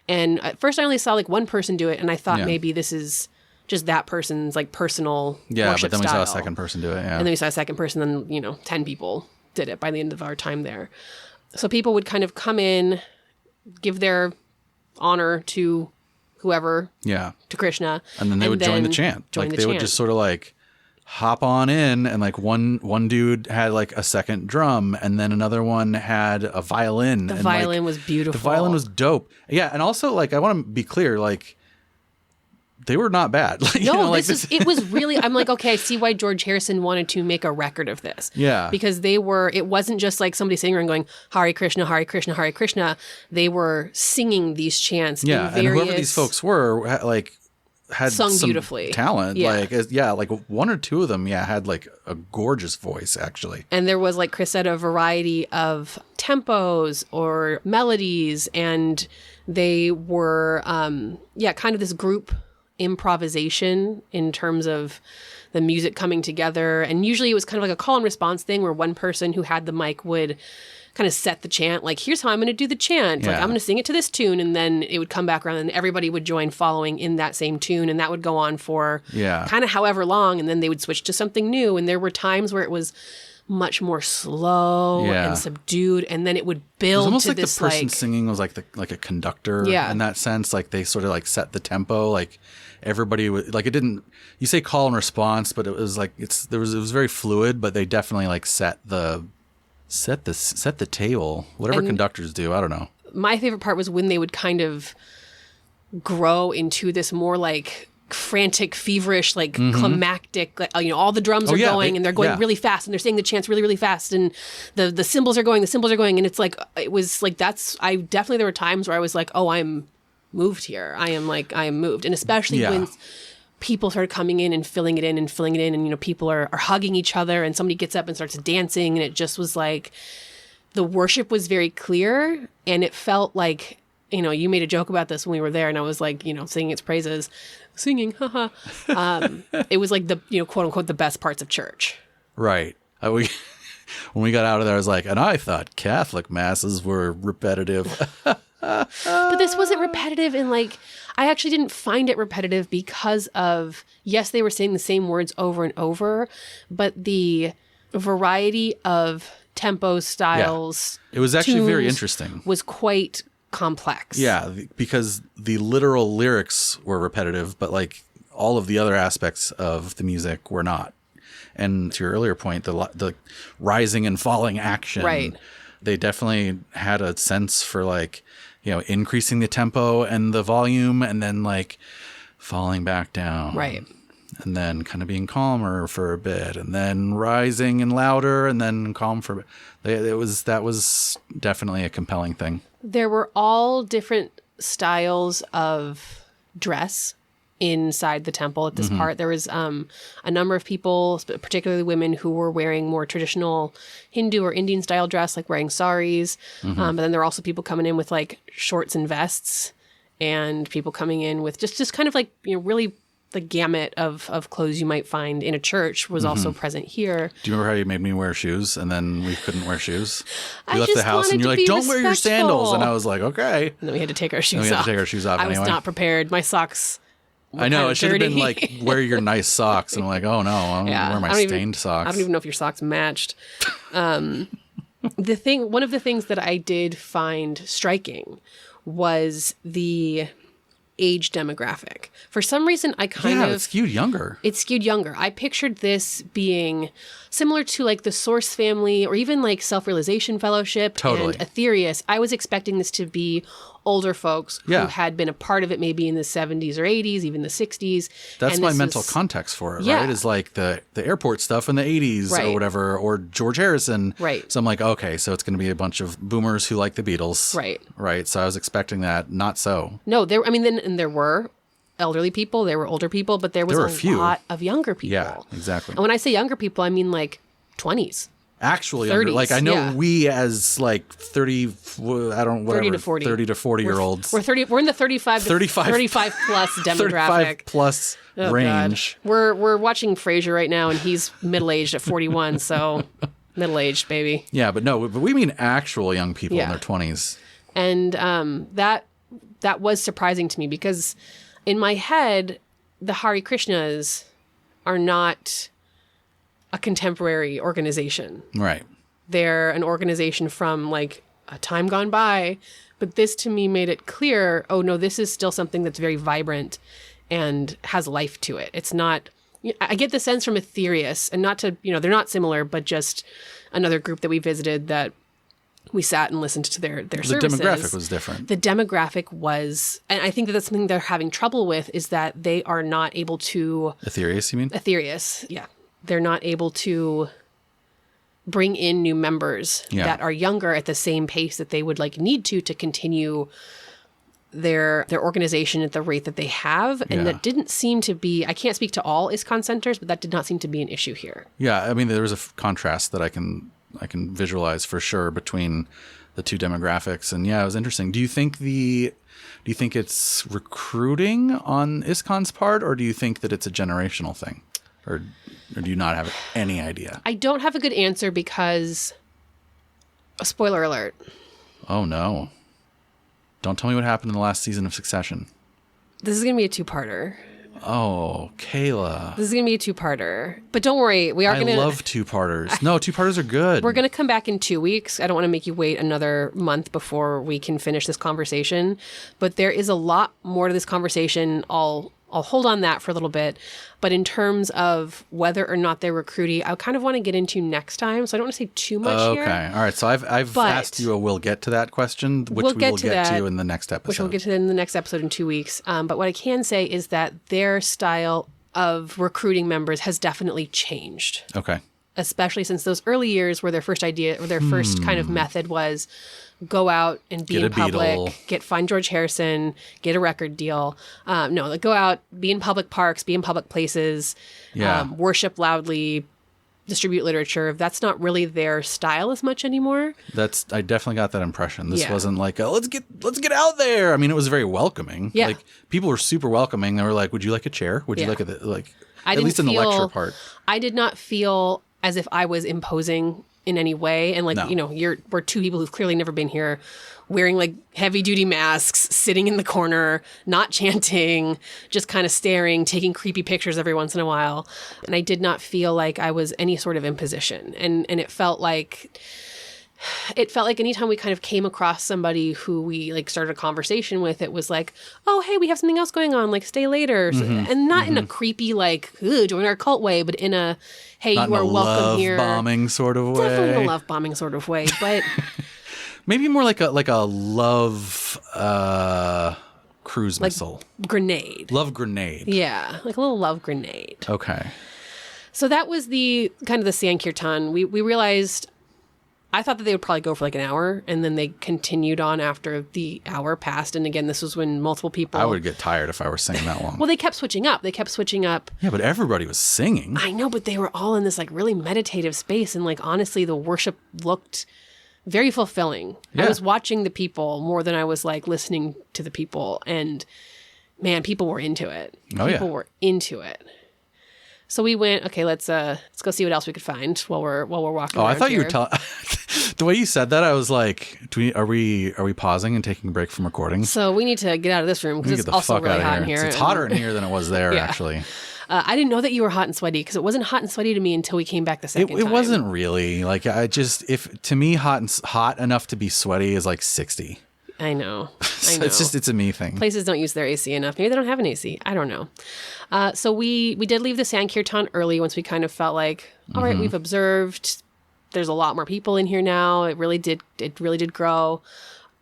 And at first I only saw like one person do it, and I thought maybe this is just that person's like personal worship but then style. we saw a second person do it. Yeah. And then we saw a second person, then 10 people did it by the end of our time there. So people would kind of come in, give their honor to whoever, to Krishna, and then they would join the chant. They would just sort of like hop on in, and like one dude had like a second drum, and then another one had a violin. The violin was beautiful. The violin was dope. Yeah, and also like I want to be clear, like they were not bad. Like, it was really, I'm like, okay, I see why George Harrison wanted to make a record of this. Yeah. Because it wasn't just like somebody sitting around going, Hare Krishna, Hare Krishna, Hare Krishna. They were singing these chants. Yeah, and whoever these folks were, like, had sung some beautifully. Talent. Like 1 or 2 of them, had like a gorgeous voice, actually. And there was, like Chris said, a variety of tempos or melodies, and they were, kind of this group improvisation in terms of the music coming together. And usually it was kind of like a call and response thing where one person who had the mic would kind of set the chant, like, here's how I'm going to do the chant. Like, I'm going to sing it to this tune, and then it would come back around and everybody would join following in that same tune, and that would go on for kind of however long, and then they would switch to something new. And there were times where it was much more slow and subdued, and then it would build. It was almost to like this, the person singing was like a conductor in that sense. Like they sort of like set the tempo. Like everybody would like, it didn't. You say call and response, but it was like it was very fluid. But they definitely like set the table. Whatever conductors do, I don't know. my favorite part was when they would kind of grow into this more like frantic, feverish, like climactic, like, all the drums are going and they're going really fast and they're saying the chants really, really fast and the cymbals are going. And it's like, it was like, there were times where I was like, oh, I'm moved here. I am moved. And especially when people started coming in and filling it in and, people are hugging each other and somebody gets up and starts dancing. And it just was like, the worship was very clear and it felt like, you made a joke about this when we were there and I was like, singing its praises. Singing, haha. It was like the, quote unquote, the best parts of church. Right. When we got out of there, I was like, and I thought Catholic masses were repetitive. But this wasn't repetitive. And like, I actually didn't find it repetitive because of, yes, they were saying the same words over and over, but the variety of tempos, styles. Yeah. It was actually very interesting. Was quite complex. Yeah, because the literal lyrics were repetitive, but like all of the other aspects of the music were not. And to your earlier point, the rising and falling action, right? They definitely had a sense for like, increasing the tempo and the volume, and then like falling back down, right? And then kind of being calmer for a bit, and then rising and louder, and then calm for a bit. That was definitely a compelling thing. There were all different styles of dress inside the temple at this part. There was a number of people, particularly women, who were wearing more traditional Hindu or Indian style dress, like wearing saris. But then there were also people coming in with like shorts and vests, and people coming in with just kind of like, really the gamut of clothes you might find in a church was also present here. Do you remember how you made me wear shoes and then we couldn't wear shoes? I We left the house and you're like, don't wear your sandals. And I was like, okay. And then we had to take our shoes off. I was not prepared. My socks I know. It should have been like, wear your nice socks. And I'm like, oh no, I'm going to wear my stained socks. I don't even know if your socks matched. One of the things that I did find striking was the age demographic. For some reason, I it skewed younger. It skewed younger. I pictured this being similar to like the Source family or even like Self-Realization Fellowship and Aetherius. I was expecting this to be older folks who had been a part of it maybe in the 70s or 80s, even the 60s. That's my mental context for it, right? Is like the airport stuff in the 80s or whatever, or George Harrison. Right. So I'm like, okay, so it's going to be a bunch of boomers who like the Beatles. Right. Right. So I was expecting that. Not so. No, there were elderly people, there were older people, but there was a lot of younger people. Yeah, exactly. And when I say younger people, I mean like 20s. Actually, 30s, like I know we as like 30 to 40 year olds. We're in the 35 plus demographic. 35 plus range. God. We're watching Frasier right now and he's middle-aged at 41, so middle-aged, baby. Yeah, but we mean actual young people in their 20s. And that was surprising to me because in my head, the Hare Krishnas are not a contemporary organization. Right. They're an organization from like a time gone by, but this to me made it clear, oh no, this is still something that's very vibrant and has life to it. It's not, I get the sense from Aetherius, and not to, they're not similar, but just another group that we visited that we sat and listened to their services. The demographic was different. The demographic was, and I think that's something they're having trouble with, is that they are not able to... Aetherius, you mean? Aetherius, yeah. They're not able to bring in new members that are younger at the same pace that they would like need to continue their organization at the rate that they have. And that didn't seem to be, I can't speak to all ISKCON centers, but that did not seem to be an issue here. Yeah, I mean, there was a contrast that I can visualize for sure between the two demographics. And yeah, it was interesting. Do you think it's recruiting on ISKCON's part, or do you think that it's a generational thing? Or do you not have any idea? I don't have a good answer because, a spoiler alert. Oh no. Don't tell me what happened in the last season of Succession. This is going to be a two-parter. Oh, Kayla. This is going to be a two-parter. But don't worry, we are going to... I love two-parters. No, two-parters are good. We're going to come back in 2 weeks. I don't want to make you wait another month before we can finish this conversation. But there is a lot more to this conversation. I'll hold on that for a little bit. But in terms of whether or not they're recruiting, I kind of want to get into next time. So I don't want to say too much here. Okay. All right. So I've asked you we'll get to that question, which we will get to in the next episode. Which we'll get to in the next episode in 2 weeks. But what I can say is that their style of recruiting members has definitely changed. Okay. Especially since those early years where their first idea or their first kind of method was go out and be in public, find George Harrison, get a record deal. Go out, be in public parks, be in public places, worship loudly, distribute literature. That's not really their style as much anymore. I definitely got that impression. This wasn't like let's get out there. I mean, it was very welcoming. Yeah. Like people were super welcoming. They were like, "Would you like a chair? Would you like at least in the lecture part?" I did not feel as if I was imposing in any way. And we're two people who've clearly never been here, wearing like heavy duty masks, sitting in the corner, not chanting, just kind of staring, taking creepy pictures every once in a while. And I did not feel like I was any sort of imposition. And it felt like anytime we kind of came across somebody who we like started a conversation with, it was like, oh, hey, we have something else going on, like stay later. And not in a creepy, like, join our cult way, but in a, hey, not you are welcome here. Love bombing sort of way. Definitely in a love bombing sort of way, but maybe more like a love cruise missile. Grenade. Love grenade. Yeah, like a little love grenade. Okay. So that was the kind of the Sankirtan. We realized, I thought that they would probably go for like an hour, and then they continued on after the hour passed. And again, this was when multiple people... I would get tired if I were singing that long. Well, they kept switching up. Yeah, but everybody was singing. I know, but they were all in this like really meditative space. And like, honestly, the worship looked very fulfilling. Yeah. I was watching the people more than I was like listening to the people. And man, people were into it. People were into it. So we went, okay, let's go see what else we could find while we're walking around. I thought here. you were telling... The way you said that, I was like, are we pausing and taking a break from recording? So we need to get out of this room because it's also really hot in here. It's hotter in here than it was there, actually. I didn't know that you were hot and sweaty because it wasn't hot and sweaty to me until we came back the second time. It wasn't really. Like, to me, hot enough to be sweaty is like 60. I know. It's a me thing. Places don't use their AC enough. Maybe they don't have an AC. I don't know. So we did leave the Sankirtan early once we kind of felt like, all right, we've observed. There's a lot more people in here now. It really did grow.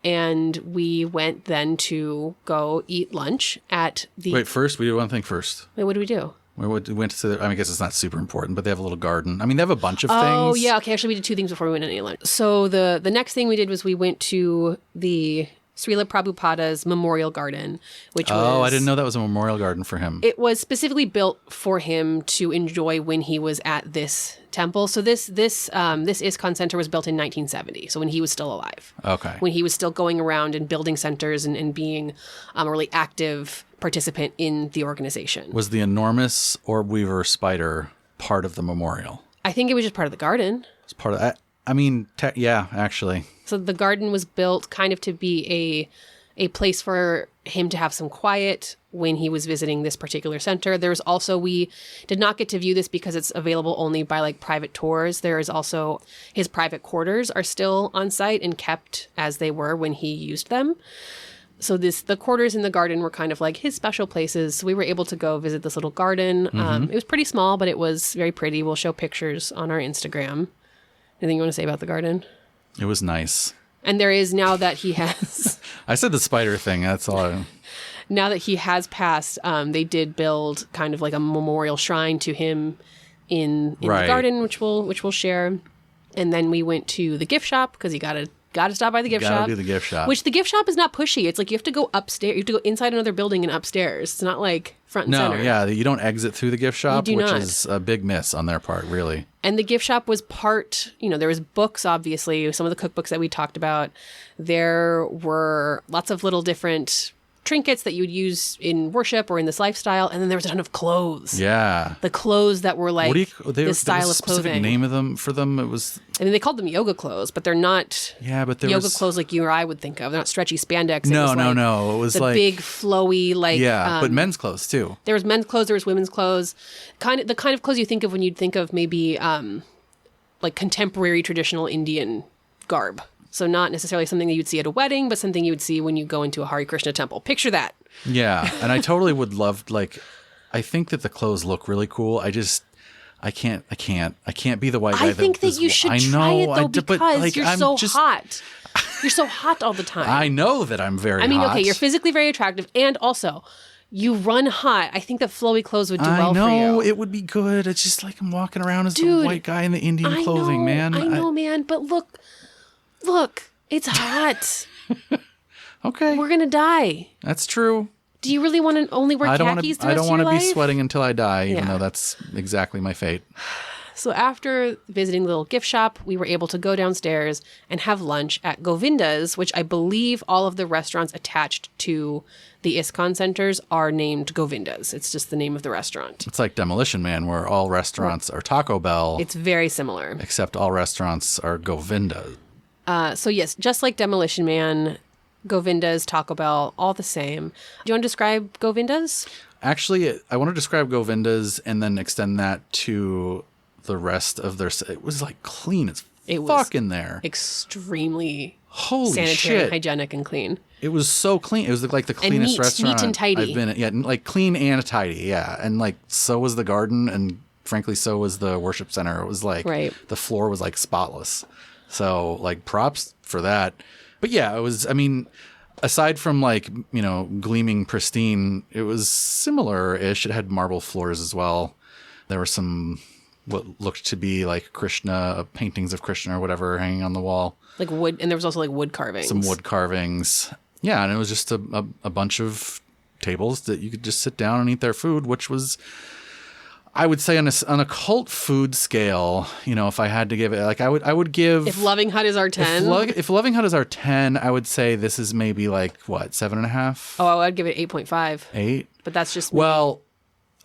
And we went then to go eat lunch at the... Wait, first, we did one thing first. Wait, what did we do? We went to I guess it's not super important, but they have a little garden. I mean, they have a bunch of things. Oh, yeah. Okay, actually, we did two things before we went to eat lunch. So the next thing we did was we went to the Srila Prabhupada's memorial garden, which was... Oh, I didn't know that was a memorial garden for him. It was specifically built for him to enjoy when he was at this temple. So this ISKCON center was built in 1970, so when he was still alive. Okay. When he was still going around and building centers and being a really active participant in the organization. Was the enormous orb weaver spider part of the memorial? I think it was just part of the garden. It's part of that. I mean, yeah, actually. So the garden was built kind of to be a place for him to have some quiet when he was visiting this particular center. There's also, we did not get to view this because it's available only by like private tours. There is also, his private quarters are still on site and kept as they were when he used them. So the quarters in the garden were kind of like his special places. So we were able to go visit this little garden. It was pretty small, but it was very pretty. We'll show pictures on our Instagram. Anything you want to say about the garden? It was nice. And there is, now that he has... I said the spider thing. That's all. Now that he has passed, they did build kind of like a memorial shrine to him in the garden, which we'll share. And then we went to the gift shop because you got to stop by the gift shop. Got to do the gift shop. Which the gift shop is not pushy. It's like you have to go upstairs. You have to go inside another building and upstairs. It's not like front and center. No, yeah. You don't exit through the gift shop, which is a big miss on their part, really. And the gift shop was part, there was books, obviously, some of the cookbooks that we talked about. There were lots of little different trinkets that you would use in worship or in this lifestyle. And then there was a ton of clothes. Yeah. The clothes that were like this style of clothing. Specific name for them? It was... I mean, they called them yoga clothes, but they're not yoga clothes like you or I would think of. They're not stretchy spandex. No. It was the big, flowy, like... Yeah, but men's clothes, too. There was men's clothes, there was women's clothes. The kind of clothes you think of when you'd think of maybe like contemporary traditional Indian garb. So not necessarily something that you'd see at a wedding, but something you would see when you go into a Hare Krishna temple. Picture that. Yeah, and I totally would love, like, I think that the clothes look really cool. I can't be the white guy. I think that you should try it, though, because you're so hot. You're so hot all the time. I know that I'm very hot. I mean, okay, you're physically very attractive, and also, you run hot. I think that flowy clothes would do well for you. I know, it would be good. It's just like I'm walking around as the white guy in the Indian clothing, man. I know, man, but look, it's hot. Okay. We're going to die. That's true. Do you really want to only wear khakis the rest of your life? I don't want to be sweating until I die, even though that's exactly my fate. So after visiting the little gift shop, we were able to go downstairs and have lunch at Govinda's, which I believe all of the restaurants attached to the ISKCON centers are named Govinda's. It's just the name of the restaurant. It's like Demolition Man, where all restaurants are Taco Bell. It's very similar. Except all restaurants are Govinda. So yes, just like Demolition Man, Govinda's, Taco Bell, all the same. Do you want to describe Govinda's? Actually, I want to describe Govinda's and then extend that to the rest of their... It was like clean as fuck in there. Extremely Holy sanitary, shit. Hygienic, and clean. It was so clean. It was like the cleanest restaurant neat and tidy. I've been at. Yeah, like clean and tidy. Yeah, and like so was the garden, and frankly, so was the worship center. It was like the floor was like spotless. So like props for that. But yeah, it was. I mean, aside from like gleaming pristine, it was similar-ish. It had marble floors as well. There were some what looked to be like Krishna paintings of Krishna or whatever hanging on the wall. Like wood, and there was also like wood carvings. Some wood carvings. Yeah, and it was just a bunch of tables that you could just sit down and eat their food, which was, I would say, on a cult food scale, if I had to give it, like I would give... If Loving Hut is our 10? If Loving Hut is our 10, I would say this is maybe like, what, 7.5? Oh, I'd give it 8.5. 8? But that's just me. Well,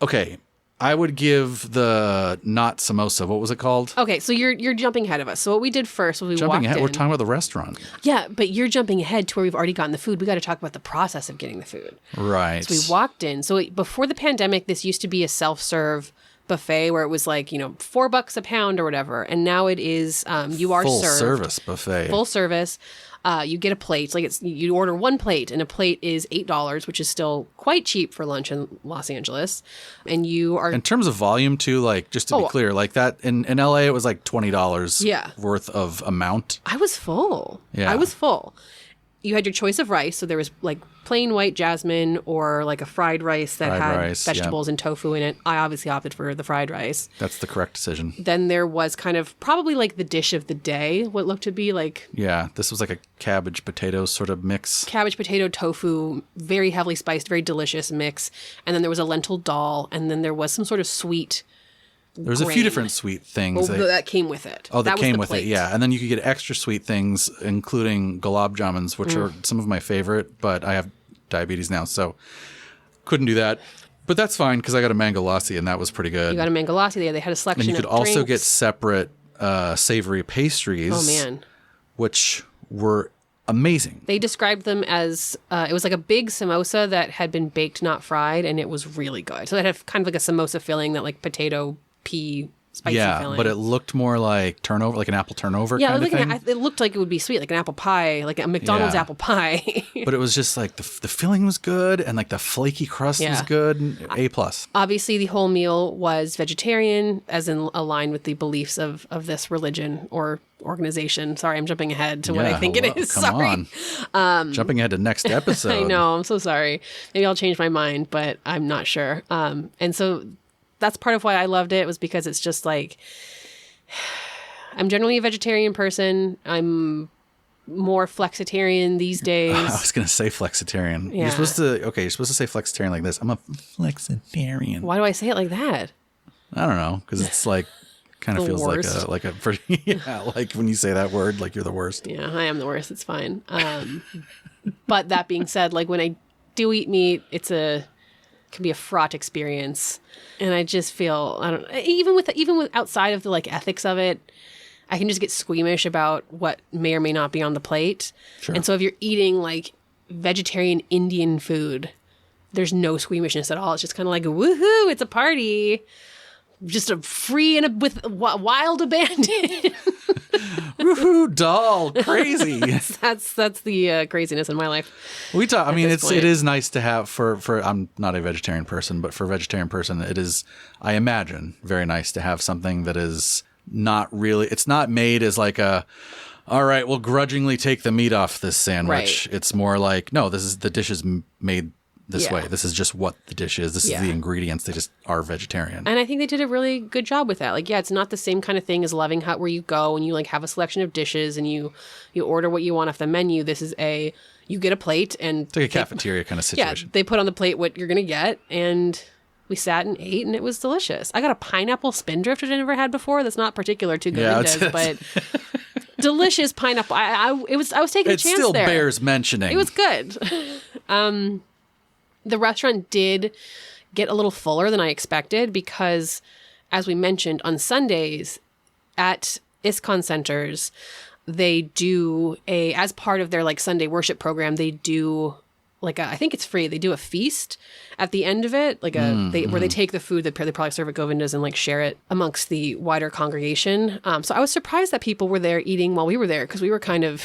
okay. I would give the not samosa. What was it called? Okay, so you're jumping ahead of us. So what we did first was we walked in. We're talking about the restaurant. Yeah, but you're jumping ahead to where we've already gotten the food. We got to talk about the process of getting the food. Right. So we walked in. So before the pandemic, this used to be a self-serve buffet where it was like, $4 a pound or whatever. And now it is, you are full served. Full service buffet. Full service. You get a plate. Like you order one plate, and a plate is $8, which is still quite cheap for lunch in Los Angeles. And you are in terms of volume too. Like just to be clear, like that in LA, it was like $20 worth of amount. I was full. Yeah, I was full. You had your choice of rice, so there was like plain white jasmine or like a fried rice that had vegetables and tofu in it. I obviously opted for the fried rice. That's the correct decision. Then there was kind of probably like the dish of the day, what looked to be like... Yeah, this was like a cabbage potato sort of mix. Cabbage potato tofu, very heavily spiced, very delicious mix. And then there was a lentil dal, and then there was some sort of sweet... There was a few different sweet things. That came with it. Oh, that came with it, yeah. And then you could get extra sweet things, including gulab jamuns, which are some of my favorite, but I have diabetes now, so couldn't do that. But that's fine, because I got a mango lassi, and that was pretty good. You got a mango lassi. They had a selection of drinks. And you could also get separate savory pastries. Oh, man. Which were amazing. They described them as, it was like a big samosa that had been baked, not fried, and it was really good. So that had kind of like a samosa filling, that like potato pea spicy filling. But it looked more like turnover, like an apple turnover kind of thing. It looked like it would be sweet, like an apple pie, like a McDonald's apple pie. But it was just like the filling was good, and like the flaky crust was good. A+. Obviously, the whole meal was vegetarian, as in aligned with the beliefs of this religion or organization. Sorry, I'm jumping ahead to what I think it is. Come on. Jumping ahead to next episode. I know, I'm so sorry. Maybe I'll change my mind, but I'm not sure. And so that's part of why I loved it, was because it's just like, I'm generally a vegetarian person. I'm more flexitarian these days. I was going to say flexitarian. Yeah. You're supposed to say flexitarian like this. I'm a flexitarian. Why do I say it like that? I don't know, because it's like, kind of feels worst. like a like when you say that word, like you're the worst. Yeah, I am the worst. It's fine. But that being said, like when I do eat meat, it can be a fraught experience, and I just feel even with outside of the like ethics of it, I can just get squeamish about what may or may not be on the plate. Sure. And so if you're eating like vegetarian Indian food, there's no squeamishness at all. It's just kind of like woohoo, it's a party, just a free and with wild abandon. Woohoo, dull, crazy. That's the craziness in my life. We talk. I mean, it is nice to have for. I'm not a vegetarian person, but for a vegetarian person, it is. I imagine very nice to have something that is not really. It's not made as like a. All right, we'll grudgingly take the meat off this sandwich. Right. It's more like no. This is the dish is made this way. This is just what the dish is. This is the ingredients. They just are vegetarian. And I think they did a really good job with that. Like, it's not the same kind of thing as Loving Hut where you go and you like have a selection of dishes and you order what you want off the menu. This is you get a plate and it's like a cafeteria kind of situation. Yeah, they put on the plate what you're going to get, and we sat and ate, and it was delicious. I got a pineapple spindrift, which I never had before. That's not particular to Govinda's, but delicious pineapple. I was taking a chance there. It still bears mentioning. It was good. The restaurant did get a little fuller than I expected because, as we mentioned, on Sundays at ISKCON centers, they do as part of their like Sunday worship program, they do like I think it's free. They do a feast at the end of it, like where they take the food that they probably serve at Govinda's and like share it amongst the wider congregation. So I was surprised that people were there eating while we were there because we were kind of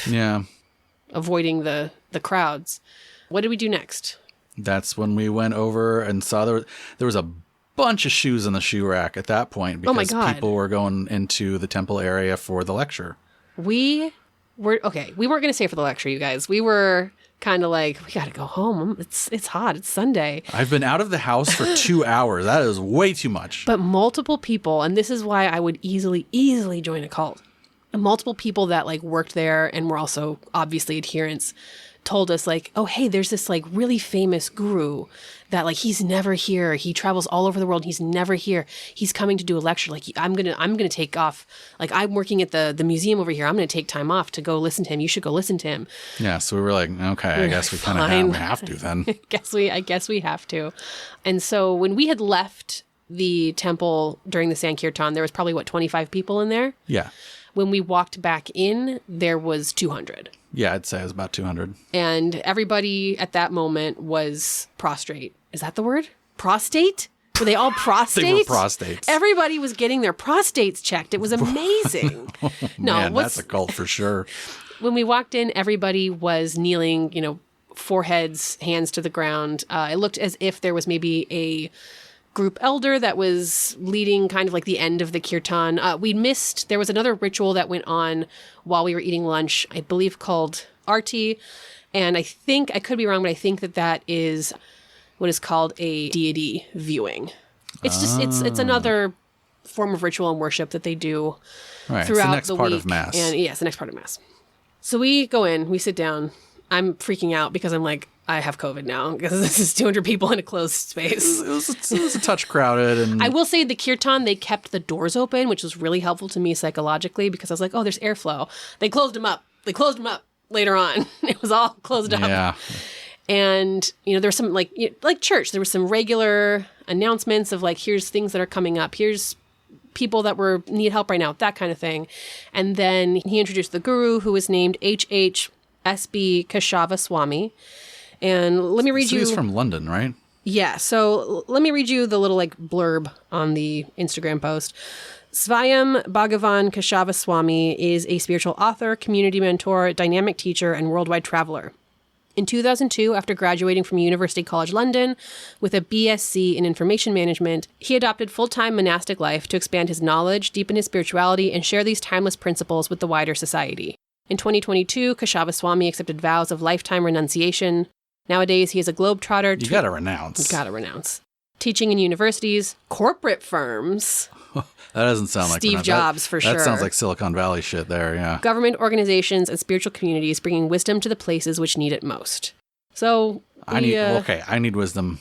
avoiding the crowds. What did we do next? That's when we went over and saw there was a bunch of shoes in the shoe rack at that point because people were going into the temple area for the lecture. We weren't going to stay for the lecture, you guys. We were kind of like, we got to go home. It's hot. It's Sunday. I've been out of the house for 2 hours. That is way too much. But multiple people, and this is why I would easily join a cult. Multiple people that like worked there and were also obviously adherents told us like, oh, hey, there's this like really famous guru that like he's never here. He travels all over the world. He's never here. He's coming to do a lecture. Like I'm gonna take off. Like I'm working at the museum over here. I'm gonna take time off to go listen to him. You should go listen to him. Yeah. So we were like, okay, I guess we kind of have to then. I guess we have to. And so when we had left the temple during the Sankirtan, there was probably 25 people in there. Yeah. When we walked back in, there was 200. Yeah, I'd say it was about 200. And everybody at that moment was prostrate. Is that the word? Prostate? Were they all prostate? They were prostates. Everybody was getting their prostates checked. It was amazing. That's a cult for sure. When we walked in, everybody was kneeling, foreheads, hands to the ground. It looked as if there was maybe a group elder that was leading kind of like the end of the kirtan. There was another ritual that went on while we were eating lunch, I believe called Arti. And I think, I could be wrong, but I think that is what is called a deity viewing. It's just, it's another form of ritual and worship that they do throughout the week. It's the next part of Mass. And it's the next part of Mass. So we go in, we sit down. I'm freaking out because I'm like, I have COVID now because this is 200 people in a closed space. It was a touch crowded. And I will say the kirtan, they kept the doors open, which was really helpful to me psychologically because I was like, oh, there's airflow. They closed them up. Later on. It was all closed up. Yeah. And, there was some like church, there were some regular announcements of like, here's things that are coming up. Here's people that need help right now, that kind of thing. And then he introduced the guru who was named H.H.S.B. Keshava Swami. And let me read you. He's from London, right? Yeah. So let me read you the little like blurb on the Instagram post. Svayam Bhagavan Keshava Swami is a spiritual author, community mentor, dynamic teacher, and worldwide traveler. In 2002, after graduating from University College London with a BSc in information management, he adopted full-time monastic life to expand his knowledge, deepen his spirituality, and share these timeless principles with the wider society. In 2022, Keshava Swami accepted vows of lifetime renunciation. Nowadays, he is a globetrotter. You gotta renounce. Teaching in universities, corporate firms. That doesn't sound like Steve Jobs, for sure. That sounds like Silicon Valley shit there, yeah. Government organizations and spiritual communities bringing wisdom to the places which need it most. So, I need wisdom.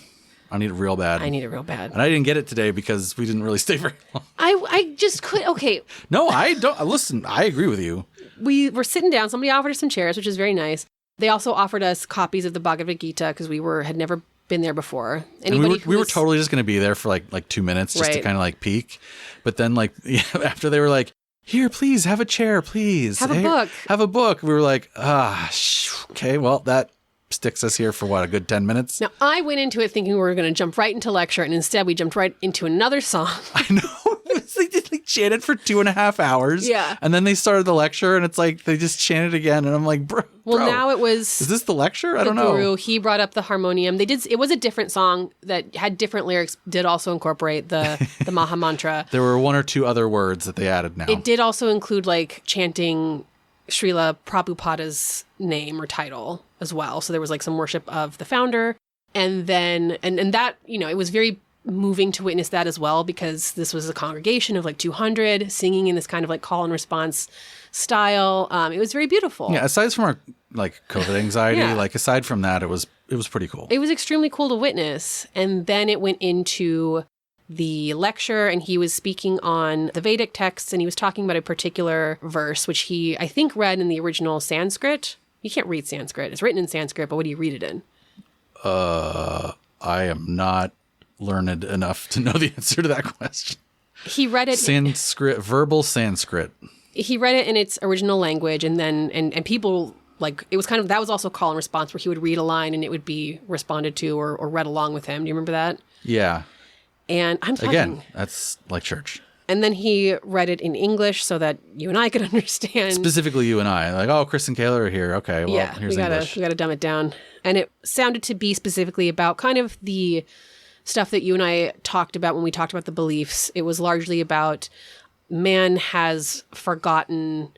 I need it real bad. I need it real bad. And I didn't get it today because we didn't really stay very long. I just could, okay. No, I don't. Listen, I agree with you. We were sitting down. Somebody offered us some chairs, which is very nice. They also offered us copies of the Bhagavad Gita because we had never been there before. We were totally just going to be there for like 2 minutes just to kind of like peek. But then after they were like, here, please have a chair, please. Have a book. We were like, okay, well, that sticks us here for a good 10 minutes. Now, I went into it thinking we were going to jump right into lecture, and instead we jumped right into another song. I know. They did chanted for 2.5 hours. Yeah. And then they started the lecture, and it's like they just chanted again, and I'm like, bro. Now it was. Is this the lecture? I don't know. Guru, he brought up the harmonium. It was a different song that had different lyrics. Did also incorporate the Maha Mantra. There were 1 or 2 other words that they added now. It did also include like chanting Srila Prabhupada's name or title as well. So there was like some worship of the founder, and then and that it was very moving to witness that as well, because this was a congregation of like 200 singing in this kind of like call and response style. It was very beautiful. Yeah, aside from our like COVID anxiety, like aside from that, it was pretty cool. It was extremely cool to witness. And then it went into the lecture, and he was speaking on the Vedic texts, and he was talking about a particular verse, which he, I think, read in the original Sanskrit. You can't read Sanskrit. It's written in Sanskrit, but what do you read it in? I am not learned enough to know the answer to that question. He read it Sanskrit, verbal Sanskrit. He read it in its original language, and then and people like it was kind of that was also call and response, where he would read a line and it would be responded to or read along with him. Do you remember that? Yeah. And I'm talking again, that's like church. And then he read it in English so that you and I could understand. Specifically you and I. Like, oh, Chris and Kayla are here. Okay, well, here's English. We gotta dumb it down. And it sounded to be specifically about kind of the stuff that you and I talked about when we talked about the beliefs. It was largely about man has forgotten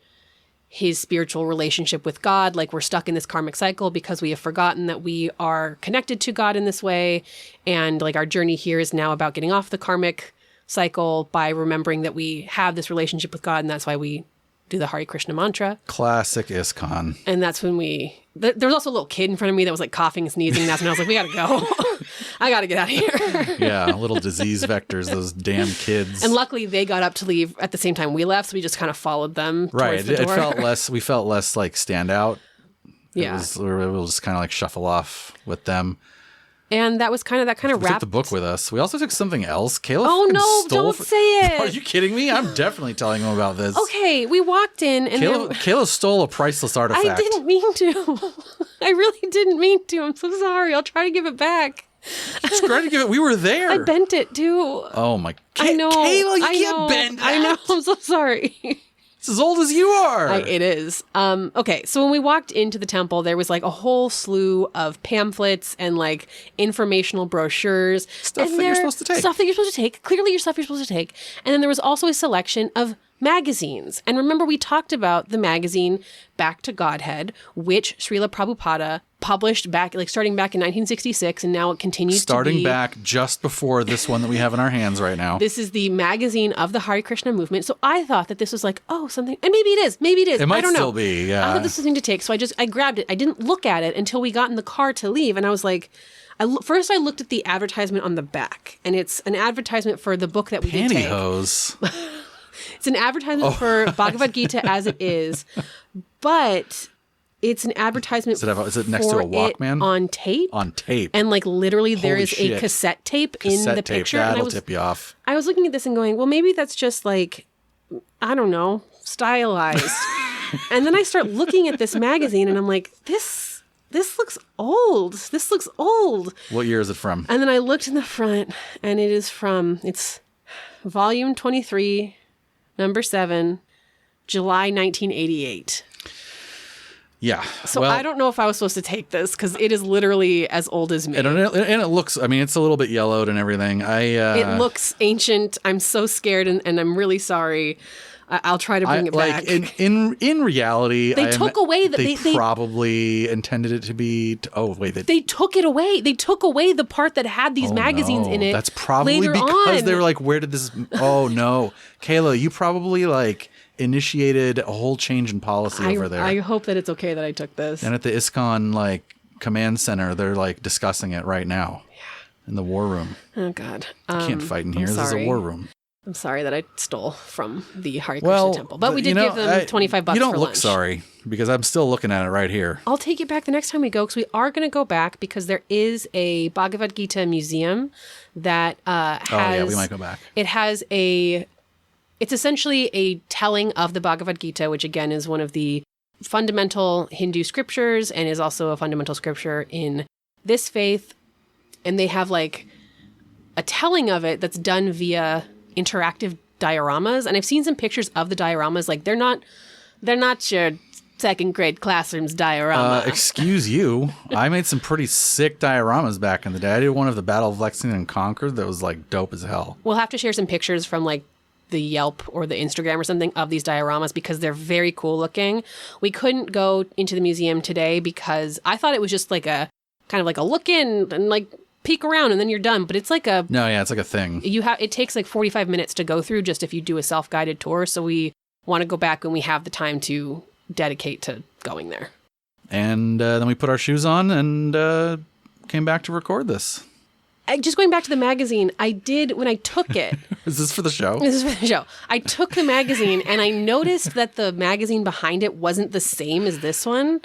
his spiritual relationship with God. Like, we're stuck in this karmic cycle because we have forgotten that we are connected to God in this way. And like our journey here is now about getting off the karmic cycle by remembering that we have this relationship with God, and that's why we do the Hare Krishna mantra. Classic ISKCON. And that's when there was also a little kid in front of me that was like coughing and sneezing, and that's when I was like, we gotta go. I gotta get out of here. Yeah, little disease vectors, those damn kids. And luckily they got up to leave at the same time we left, so we just kind of followed them towards the door. We felt less like standout. Yeah. We'll just kind of like shuffle off with them. And that was kind of we wrapped. took the book with us. We also took something else. Kayla don't say it. Are you kidding me? I'm definitely telling them about this. Okay, we walked in and Kayla stole a priceless artifact. I didn't mean to. I really didn't mean to. I'm so sorry. I'll try to give it back. Just try to give it. We were there. I bent it too. Oh my. I know. Kayla, you can't bend that. I know. I'm so sorry. It's as old as you are. It is. Okay, so when we walked into the temple, there was like a whole slew of pamphlets and like informational brochures. Stuff that you're supposed to take. Stuff that you're supposed to take. Clearly your stuff you're supposed to take. And then there was also a selection of magazines. And remember, we talked about the magazine Back to Godhead, which Srila Prabhupada published back, like starting back in 1966, and now it continues starting back just before this one that we have in our hands right now. This is the magazine of the Hare Krishna movement. So I thought that this was like, something, and maybe it is. It might I don't still know. be, yeah. I thought this was something to take, so I grabbed it. I didn't look at it until we got in the car to leave, and I was like, first I looked at the advertisement on the back, and it's an advertisement for the book that we did take. Pantyhose. It's an advertisement for Bhagavad Gita as it is, but it's an advertisement is it next to a Walkman? On tape. On tape. And like literally there is shit. A cassette tape in the picture. That'll tip you off. I was looking at this and going, well, maybe that's just like, I don't know, stylized. And then I start looking at this magazine and I'm like, this looks old. This looks old. What year is it from? And then I looked in the front and it's volume 23, number 7, July 1988. Yeah. So I don't know if I was supposed to take this because it is literally as old as me. And it looks, I mean, it's a little bit yellowed and everything. It looks ancient. I'm so scared and I'm really sorry. I'll try to bring it back. In reality, they took away they probably intended it to be. They took it away. They took away the part that had these magazines in it. That's probably because they were like, "Where did this?" Oh no, Kayla, you probably like initiated a whole change in policy over there. I hope that it's okay that I took this. And at the ISKCON like command center, they're like discussing it right now. Yeah. In the war room. Oh God, you can't fight in here. This is a war room. I'm sorry that I stole from the Hare Krishna temple, but we did give them $25 for lunch. You don't look sorry because I'm still looking at it right here. I'll take it back the next time we go because we are going to go back because there is a Bhagavad Gita museum that has. We might go back. It has it's essentially a telling of the Bhagavad Gita, which again is one of the fundamental Hindu scriptures and is also a fundamental scripture in this faith. And they have like a telling of it that's done via interactive dioramas, and I've seen some pictures of the dioramas. Like they're not your second grade classroom's diorama. Excuse you. I made some pretty sick dioramas back in the day. I did one of the Battle of Lexington and Concord that was like dope as hell. We'll have to share some pictures from like the Yelp or the Instagram or something of these dioramas because they're very cool looking. We couldn't go into the museum today because I thought it was just like a kind of like a look in and like peek around and then you're done. But it's like a it's like a thing. It takes like 45 minutes to go through just if you do a self-guided tour. So we want to go back when we have the time to dedicate to going there. And then we put our shoes on and came back to record this. Just going back to the magazine, I did when I took it. Is this for the show? This is for the show. I took the magazine and I noticed that the magazine behind it wasn't the same as this one.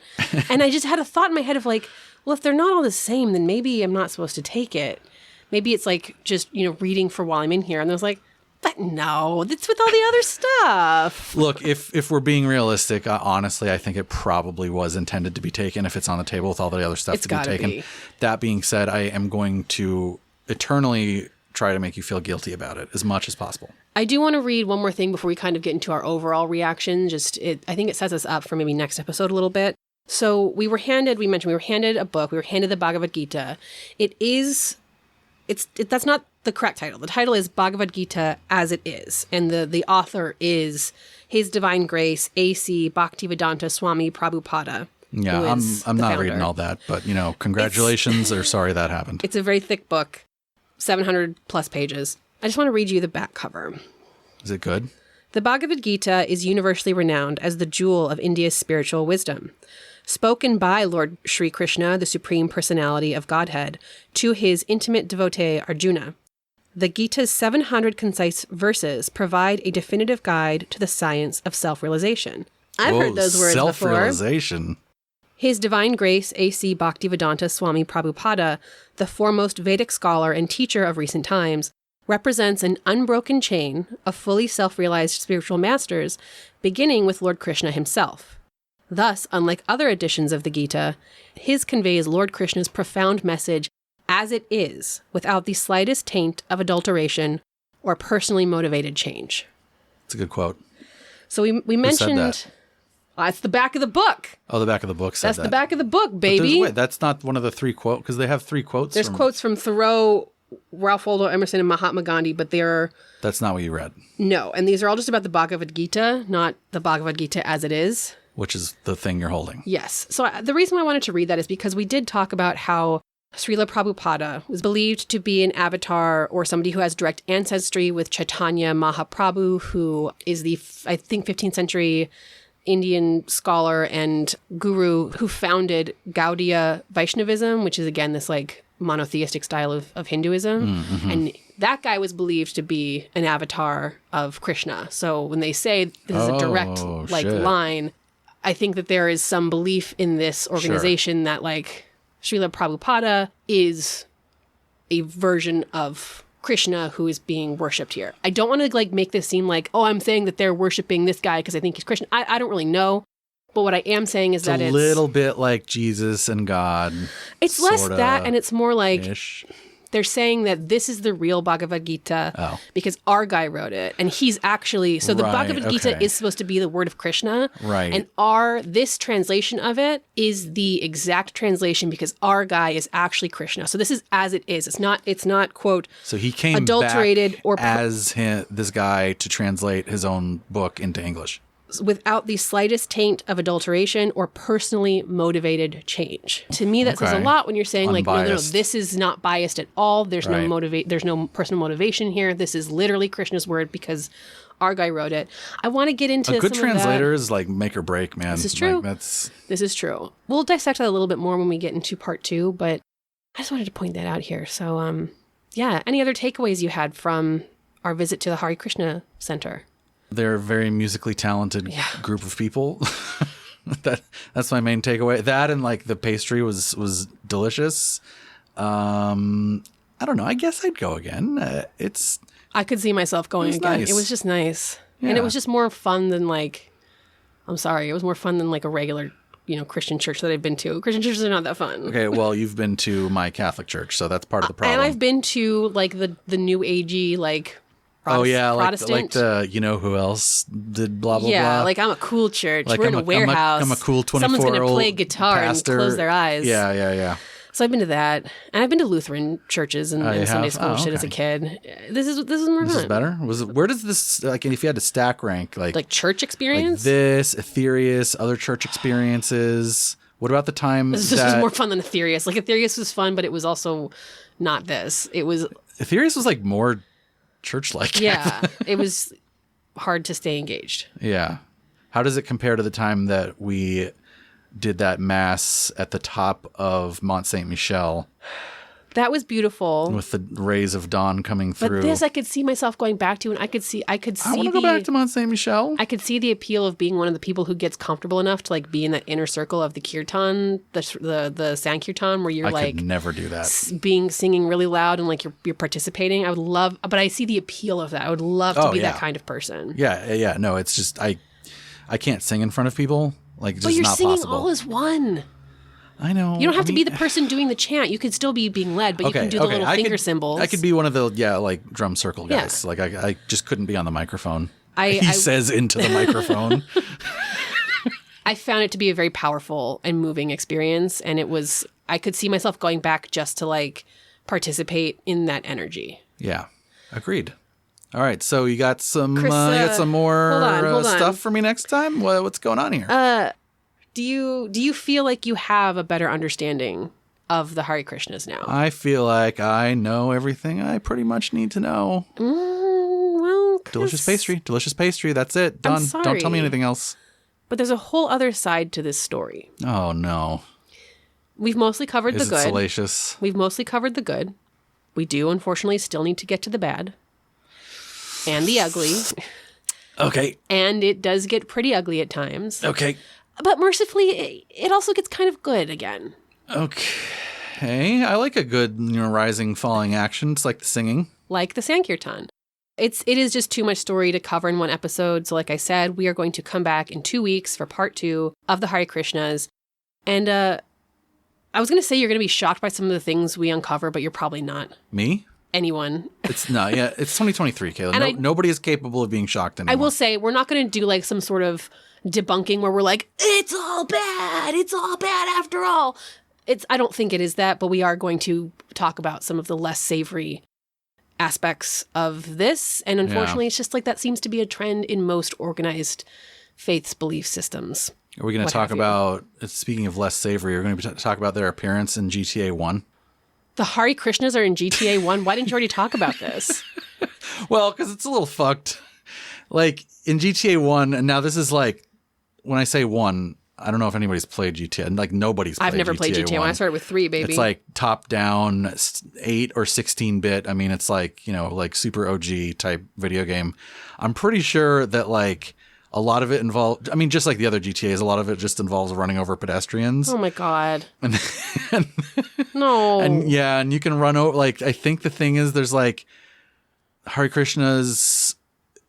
And I just had a thought in my head of like, well, if they're not all the same, then maybe I'm not supposed to take it. Maybe it's like just, reading for while I'm in here. And I was like, but no, that's with all the other stuff. Look, if we're being realistic, honestly, I think it probably was intended to be taken if it's on the table with all the other stuff to be taken. That being said, I am going to eternally try to make you feel guilty about it as much as possible. I do want to read one more thing before we kind of get into our overall reaction. I think it sets us up for maybe next episode a little bit. So we were handed a book. We were handed the Bhagavad Gita. That's not the correct title. The title is Bhagavad Gita as it is. And the author is His Divine Grace, A.C. Bhaktivedanta Swami Prabhupada. Yeah, I'm not reading all that, but, congratulations or sorry that happened. It's a very thick book, 700 plus pages. I just want to read you the back cover. Is it good? The Bhagavad Gita is universally renowned as the jewel of India's spiritual wisdom. Spoken by Lord Sri Krishna, the Supreme Personality of Godhead, to his intimate devotee Arjuna. The Gita's 700 concise verses provide a definitive guide to the science of self-realization. I've heard those words before. Self-realization. His Divine Grace, A.C. Bhaktivedanta Swami Prabhupada, the foremost Vedic scholar and teacher of recent times, represents an unbroken chain of fully self-realized spiritual masters, beginning with Lord Krishna himself. Thus, unlike other editions of the Gita, his conveys Lord Krishna's profound message as it is, without the slightest taint of adulteration or personally motivated change. It's a good quote. So we mentioned... Who said that? It's the back of the book. Oh, the back of the book said That's the back of the book, baby. Wait, that's not one of the three quotes, because they have three quotes. There's quotes from Thoreau, Ralph Waldo Emerson, and Mahatma Gandhi, but they're... That's not what you read. No, and these are all just about the Bhagavad Gita, not the Bhagavad Gita as it is. Which is the thing you're holding. Yes. So the reason I wanted to read that is because we did talk about how Srila Prabhupada was believed to be an avatar or somebody who has direct ancestry with Chaitanya Mahaprabhu, who is the, I think, 15th century Indian scholar and guru who founded Gaudiya Vaishnavism, which is, again, this like monotheistic style of Hinduism. Mm-hmm. And that guy was believed to be an avatar of Krishna. So when they say this is a direct line, I think that there is some belief in this organization that like Srila Prabhupada is a version of Krishna who is being worshipped here. I don't want to like make this seem like, oh, I'm saying that they're worshiping this guy because I think he's Krishna. I don't really know. But what I am saying is that it's a little bit like Jesus and God. It's less that, and it's more like they're saying that this is the real Bhagavad Gita because our guy wrote it. And he's actually, so the Bhagavad Gita is supposed to be the word of Krishna. Right. And this translation of it is the exact translation because our guy is actually Krishna. So this is as it is. It's not quote, so he came adulterated back or as this guy to translate his own book into English. Without the slightest taint of adulteration or personally motivated change. To me, that says a lot when you're saying Unbiased. like, no, this is not biased at all. There's there's no personal motivation here. This is literally Krishna's word because our guy wrote it. I want to get into a good translator is like make or break, man. This is true. Like, this is true. We'll dissect that a little bit more when we get into part 2, but I just wanted to point that out here. So, any other takeaways you had from our visit to the Hare Krishna Center? They're a very musically talented group of people. That's my main takeaway. That and like the pastry was delicious. I don't know. I guess I'd go again. I could see myself going again. Nice. It was just nice. Yeah. And it was just more fun than like, I'm sorry, it was more fun than like a regular, Christian church that I've been to. Christian churches are not that fun. Okay, well, you've been to my Catholic church, so that's part of the problem. And I've been to like the new agey, like Protestant. like the you know who else did blah blah blah. Yeah, like I'm a cool church. Like we're in a warehouse. I'm a cool 24-year-old Someone's going to play guitar pastor. and close their eyes. Yeah. So I've been to that, and I've been to Lutheran churches and Sunday school shit as a kid. This is more fun. This is better. Where does this, like, if you had to stack rank, like church experience, like this, Aetherius, other church experiences? What about the time this was more fun than Aetherius? Like Aetherius was fun, but it was also not this. It was Aetherius was like more church-like. Yeah, it was hard to stay engaged. Yeah. How does it compare to the time that we did that mass at the top of Mont Saint Michel? That was beautiful. With the rays of dawn coming through. But this I could see myself going back to, and I could see I want to go back to Mont Saint Michel. I could see the appeal of being one of the people who gets comfortable enough to like be in that inner circle of the kirtan, the Sankirtan, where you're I could never do that. Singing really loud and like you're participating. I would love, but I see the appeal of that. I would love to be that kind of person. Yeah. No, it's just I can't sing in front of people. Like, just but you're not singing possible. all as one. I know. You don't have to be the person doing the chant. You could still be being led, but you can do the little finger symbols. I could be one of the like drum circle guys. Yeah. Like I just couldn't be on the microphone. He says into the microphone. I found it to be a very powerful and moving experience, and I could see myself going back just to like participate in that energy. Yeah, agreed. All right, so you got some more stuff for me next time? What's going on here? Do you feel like you have a better understanding of the Hare Krishnas now? I feel like I know everything I pretty much need to know. Well, delicious pastry. That's it. Done. Don't tell me anything else. But there's a whole other side to this story. Oh no. We've mostly covered the good. Is it salacious? We've mostly covered the good. We do, unfortunately, still need to get to the bad. And the ugly. Okay. And it does get pretty ugly at times. Okay. But mercifully, it also gets kind of good again. Okay. I like a good rising, falling action. It's like the singing. Like the Sankirtan. It is just too much story to cover in one episode. So like I said, we are going to come back in 2 weeks for part 2 of the Hare Krishnas. And I was going to say you're going to be shocked by some of the things we uncover, but you're probably not. Me? Anyone. It's 2023, Kayla. Nobody is capable of being shocked anymore. I will say, we're not going to do like some sort of debunking where we're like, it's all bad after all. I don't think it is that, but we are going to talk about some of the less savory aspects of this. And unfortunately, It's just like that seems to be a trend in most organized faiths, belief systems. Are we going to talk about, speaking of less savory, we're going to talk about their appearance in GTA 1? The Hare Krishnas are in GTA 1? Why didn't you already talk about this? Well, because it's a little fucked. Like, in GTA 1, and now this is like, when I say 1, I don't know if anybody's played GTA. And like, nobody's played GTA 1. I've never played GTA 1. I started with 3, baby. It's like top-down, 8 or 16-bit. I mean, it's like, like super OG type video game. I'm pretty sure that like, a lot of it just like the other GTAs, a lot of it just involves running over pedestrians. Oh my God. And no. And you can run over, like, I think the thing is there's like, Hare Krishnas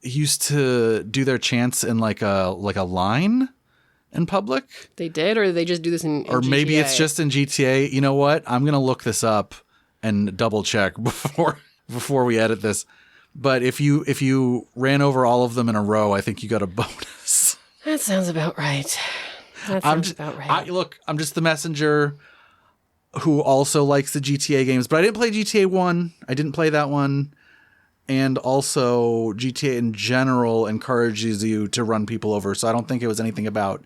used to do their chants in like a line in public. They did, or did they just do this in or GTA? Maybe it's just in GTA. You know what? I'm going to look this up and double check before we edit this. But if you ran over all of them in a row, I think you got a bonus. That sounds about right. I'm just the messenger who also likes the GTA games. But I didn't play GTA 1. I didn't play that one. And also, GTA in general encourages you to run people over. So I don't think it was anything about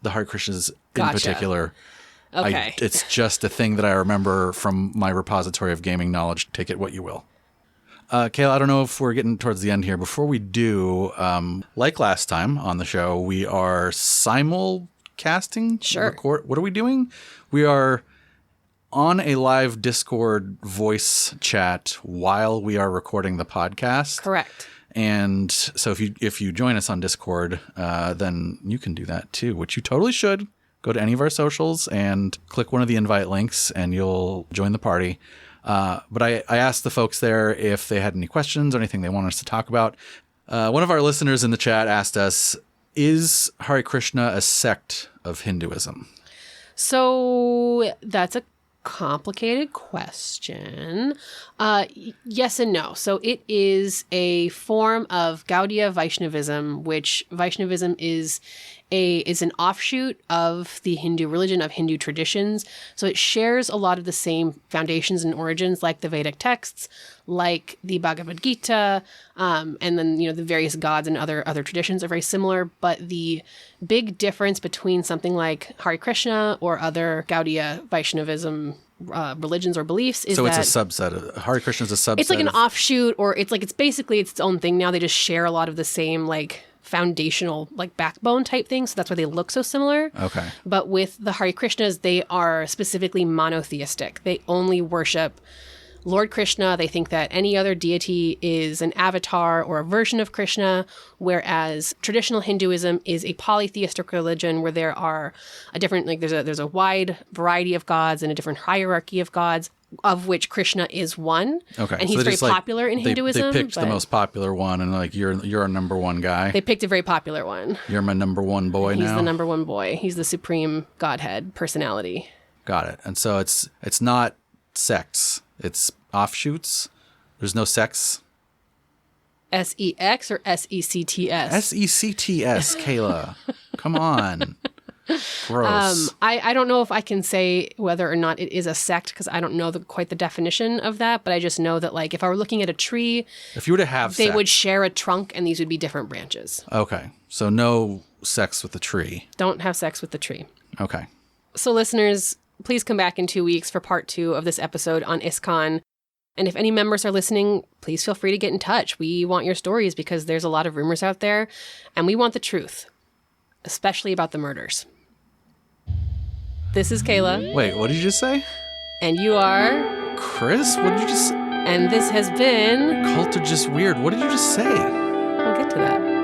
the Hare Krishnas in particular. Okay. It's just a thing that I remember from my repository of gaming knowledge. Take it what you will. Kayla, I don't know if we're getting towards the end here. Before we do, like last time on the show, we are simulcasting. Sure. What are we doing? We are on a live Discord voice chat while we are recording the podcast. Correct. And so if you join us on Discord, then you can do that too, which you totally should. Go to any of our socials and click one of the invite links and you'll join the party. But I asked the folks there if they had any questions or anything they wanted us to talk about. One of our listeners in the chat asked us, is Hare Krishna a sect of Hinduism? So that's a complicated question. Yes and no. So it is a form of Gaudiya Vaishnavism, which Vaishnavism is an offshoot of the Hindu religion, of Hindu traditions. So it shares a lot of the same foundations and origins like the Vedic texts, like the Bhagavad Gita, and then, the various gods and other traditions are very similar. But the big difference between something like Hare Krishna or other Gaudiya Vaishnavism religions or beliefs is it's a subset of Hare Krishna is a subset. It's like an offshoot, or it's basically its own thing now. They just share a lot of the same foundational backbone type things, so that's why they look so similar. Okay. But with the Hare Krishnas, they are specifically monotheistic. They only worship Lord Krishna. They think that any other deity is an avatar or a version of Krishna, whereas traditional Hinduism is a polytheistic religion where there are there's a wide variety of gods and a different hierarchy of gods, of which Krishna is one. Okay. And he's very popular in Hinduism. They picked the most popular one, and you're a number one guy. They picked a very popular one. You're my number one boy now? He's the number one boy. He's the supreme godhead personality. Got it. And so it's not sects. It's offshoots. There's no sex. SEX or SECTS? SECTS, Kayla. Come on. Gross. I don't know if I can say whether or not it is a sect, because I don't know quite the definition of that, but I just know that if I were looking at a tree, if you were to have they would share a trunk, and these would be different branches. Okay. So no sex with the tree. Don't have sex with the tree. Okay. So listeners, please come back in 2 weeks for part 2 of this episode on ISKCON. And if any members are listening, please feel free to get in touch. We want your stories because there's a lot of rumors out there, and we want the truth, especially about the murders. This is Kayla. Wait, what did you just say? And you are... Chris? What did you just... And this has been... Cult are just weird. What did you just say? We'll get to that.